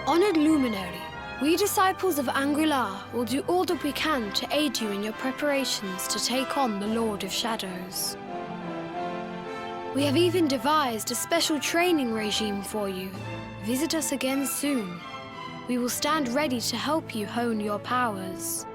Honored Luminary, we disciples of Angri will do all that we can to aid you in your preparations to take on the Lord of Shadows. We have even devised a special training regime for you. Visit us again soon. We will stand ready to help you hone your powers.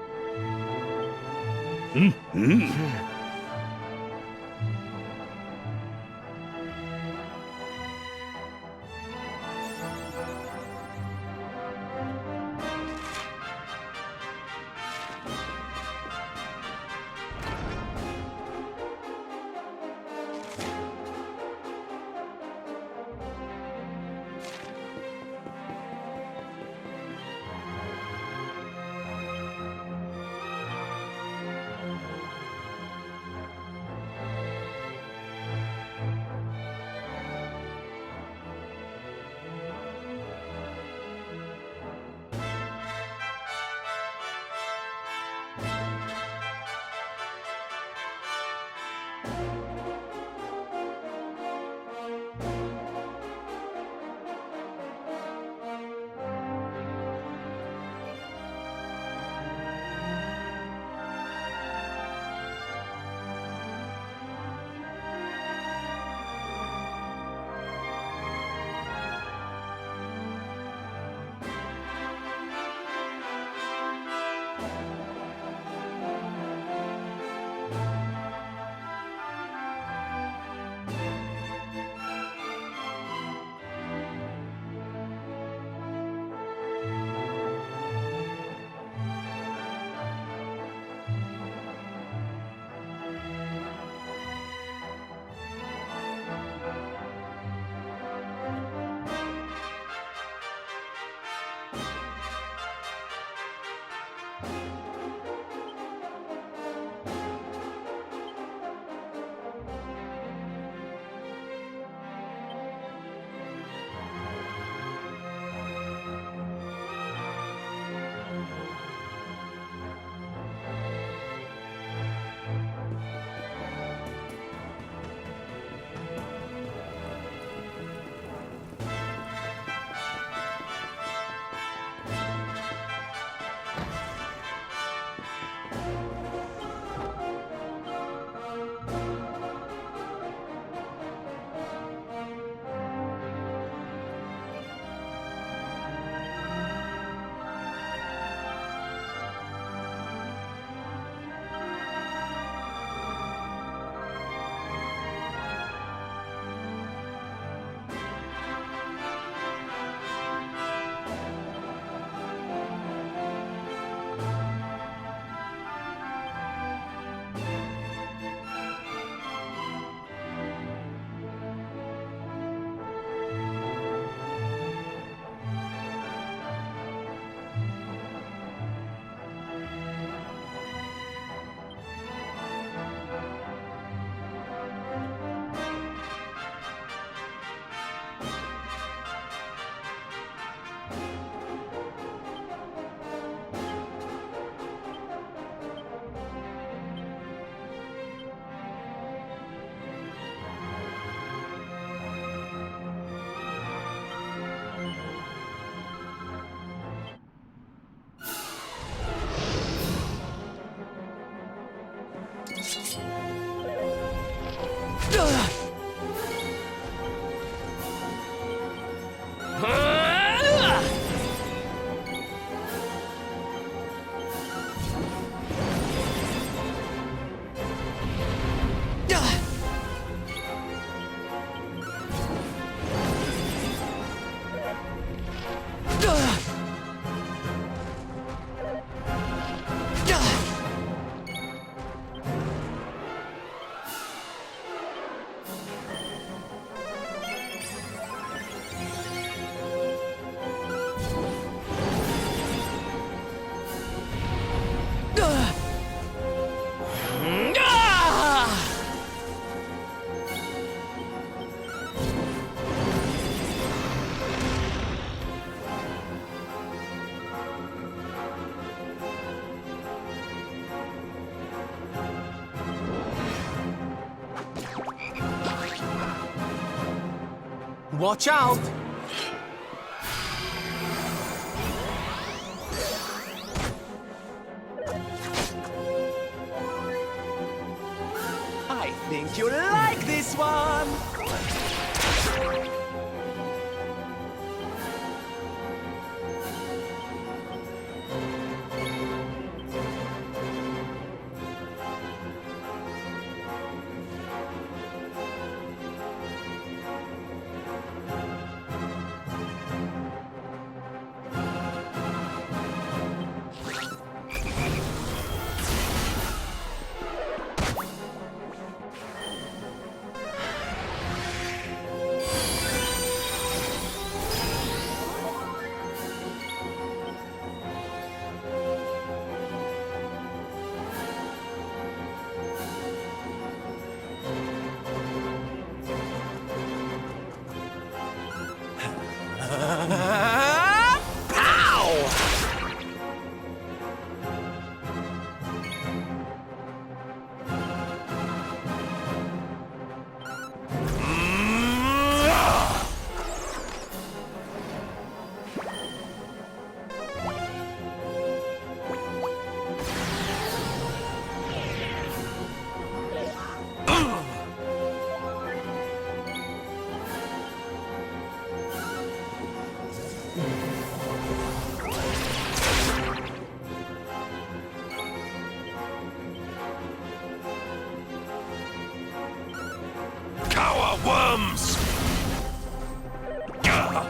Watch out! I think you like this one! Cower worms! Gah!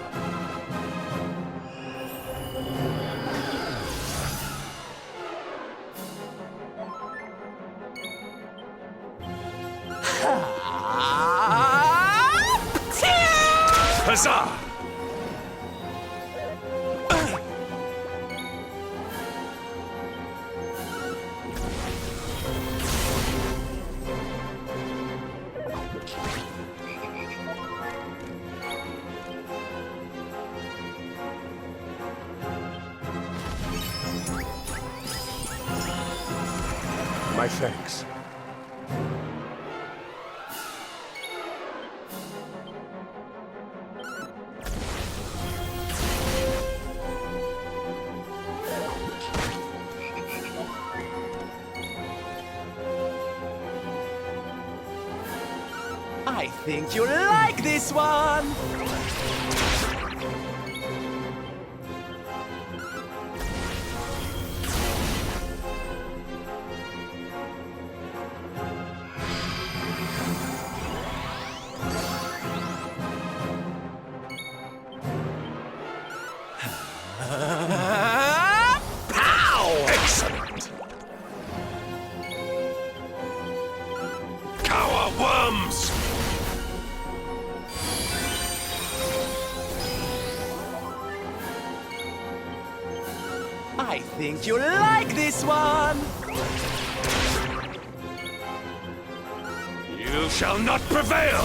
Huzzah! My thanks. I think you'll like this one! Pow! Excellent! Cower worms! I think you'll like this one! You shall not prevail!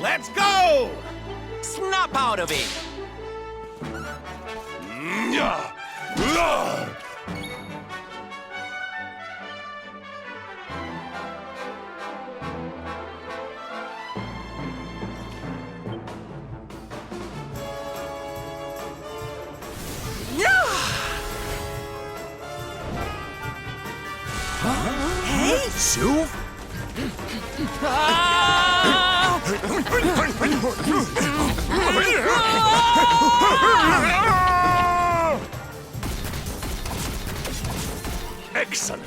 Let's go! Snap out of it! Hey! Sylph? Excellent.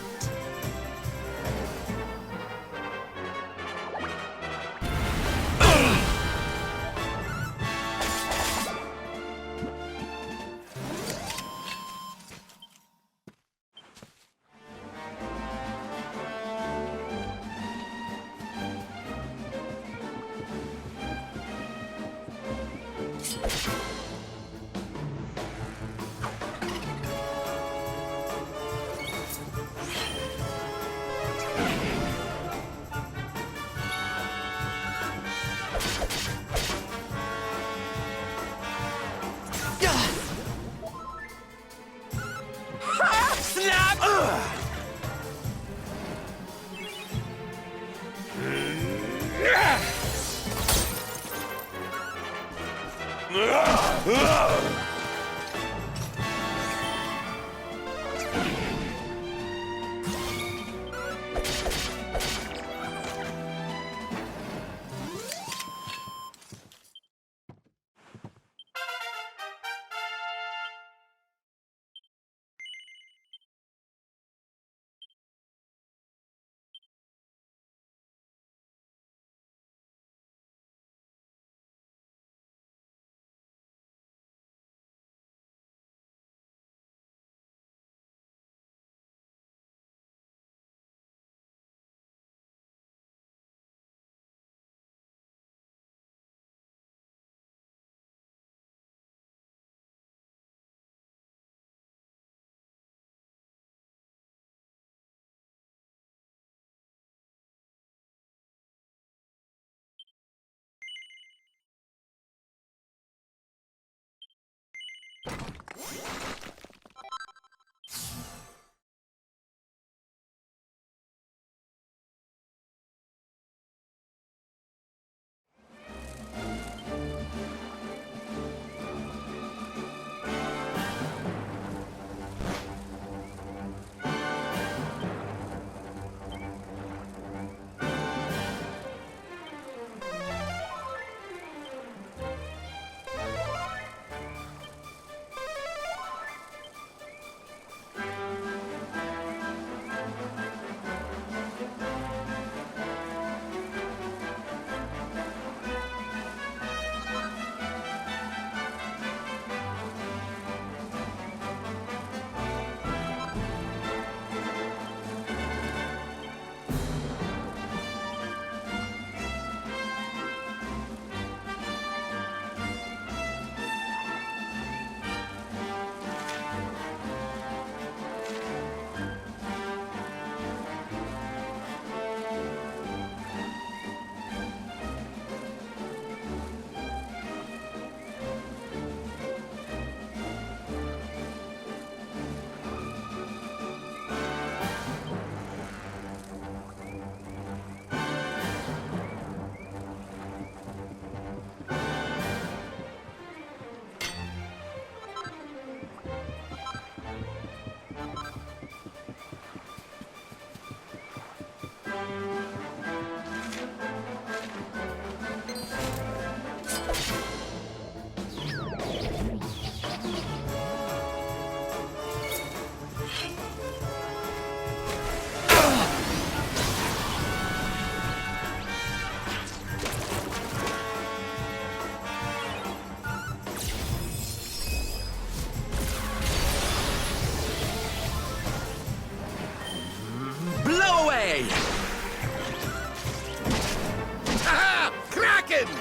in!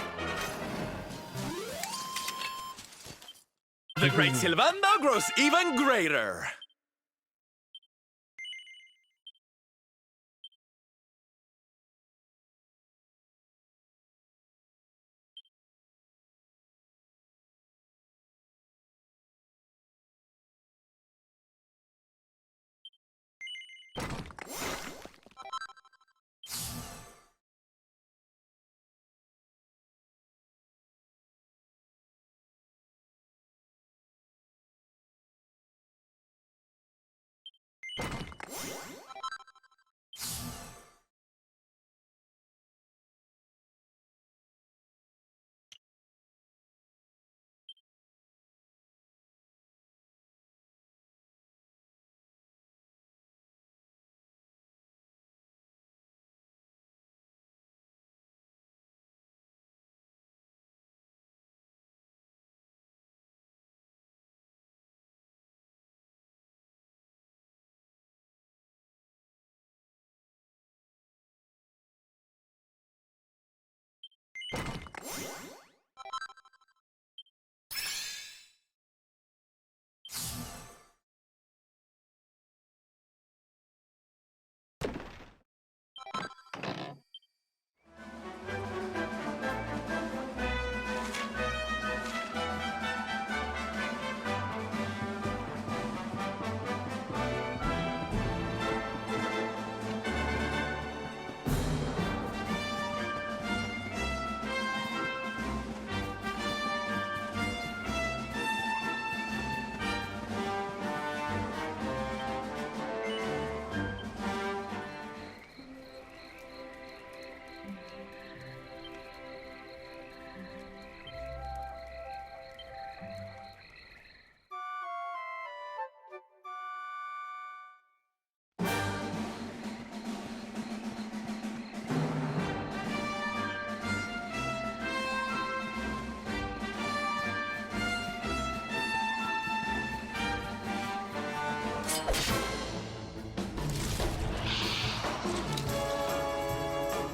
The great Silvando grows even greater.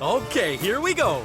Okay, here we go.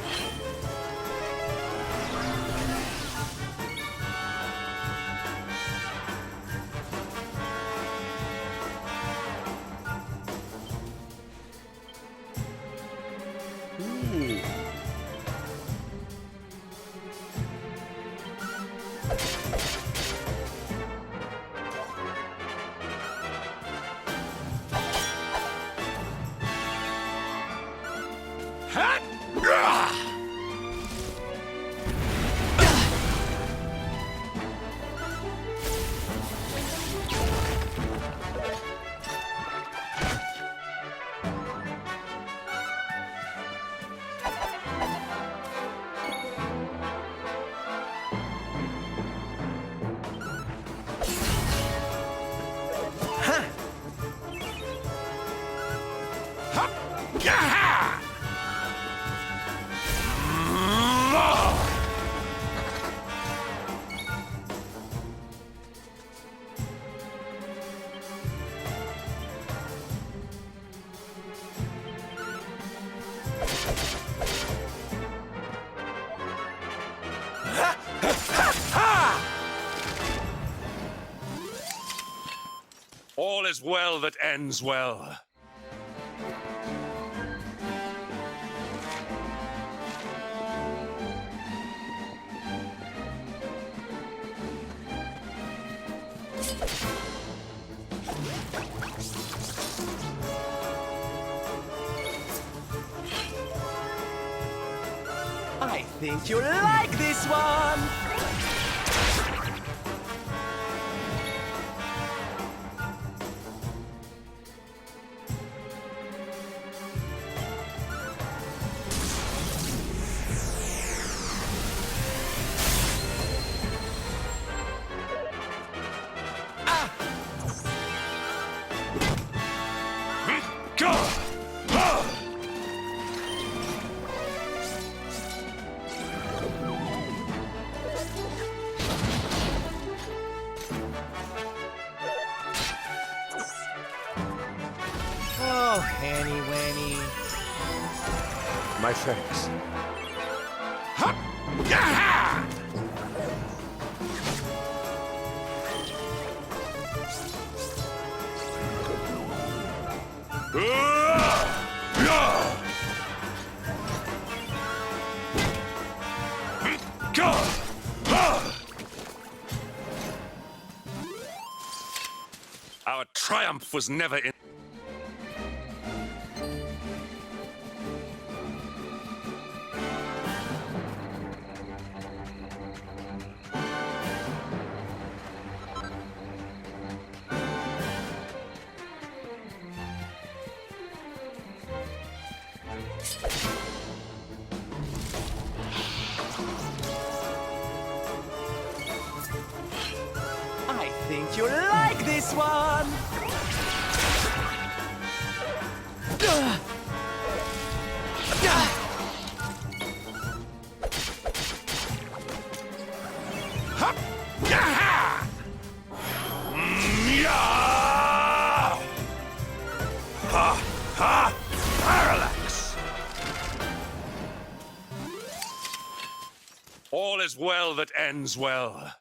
All is well that ends well. I think you'll like this one! Oh, Hanny Wanny. My thanks. Ha! Our triumph was never in. I think you'll like this one! Parallax! All is well that ends well.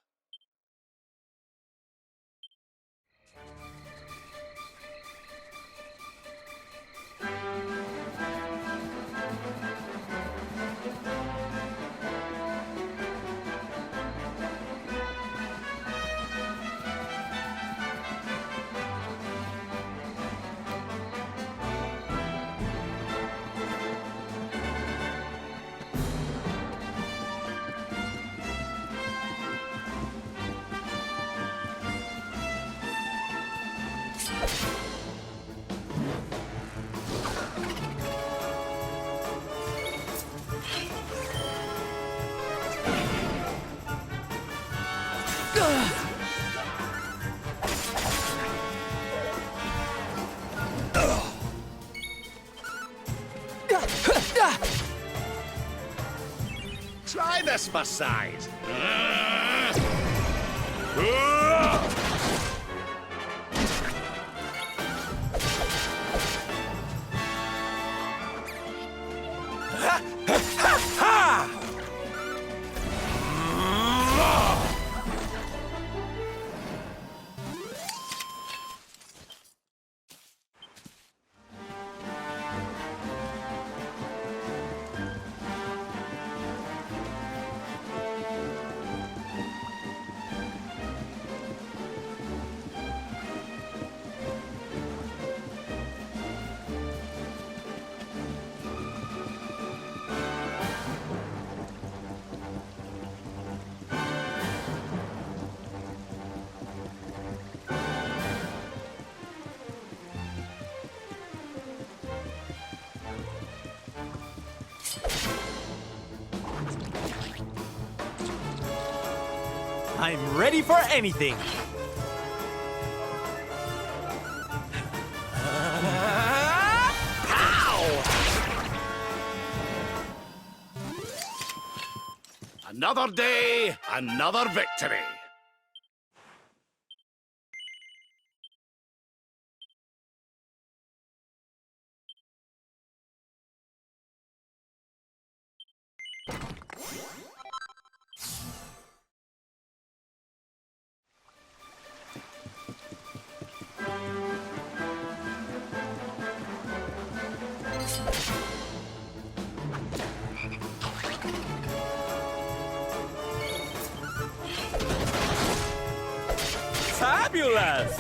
Try this for size. I'm ready for anything! Another day, another victory. Fabulous!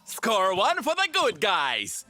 Score one for the good guys!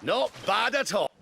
Not bad at all.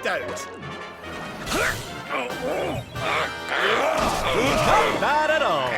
out. Not bad at all.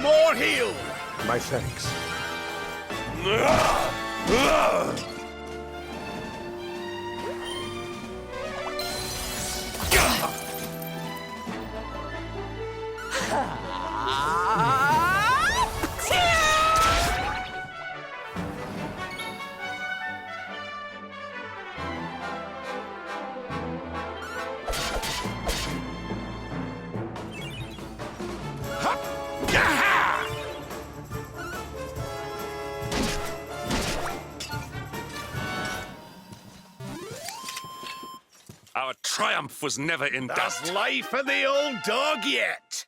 More heal. My thanks. Our triumph was never in doubt. That's life of the old dog yet.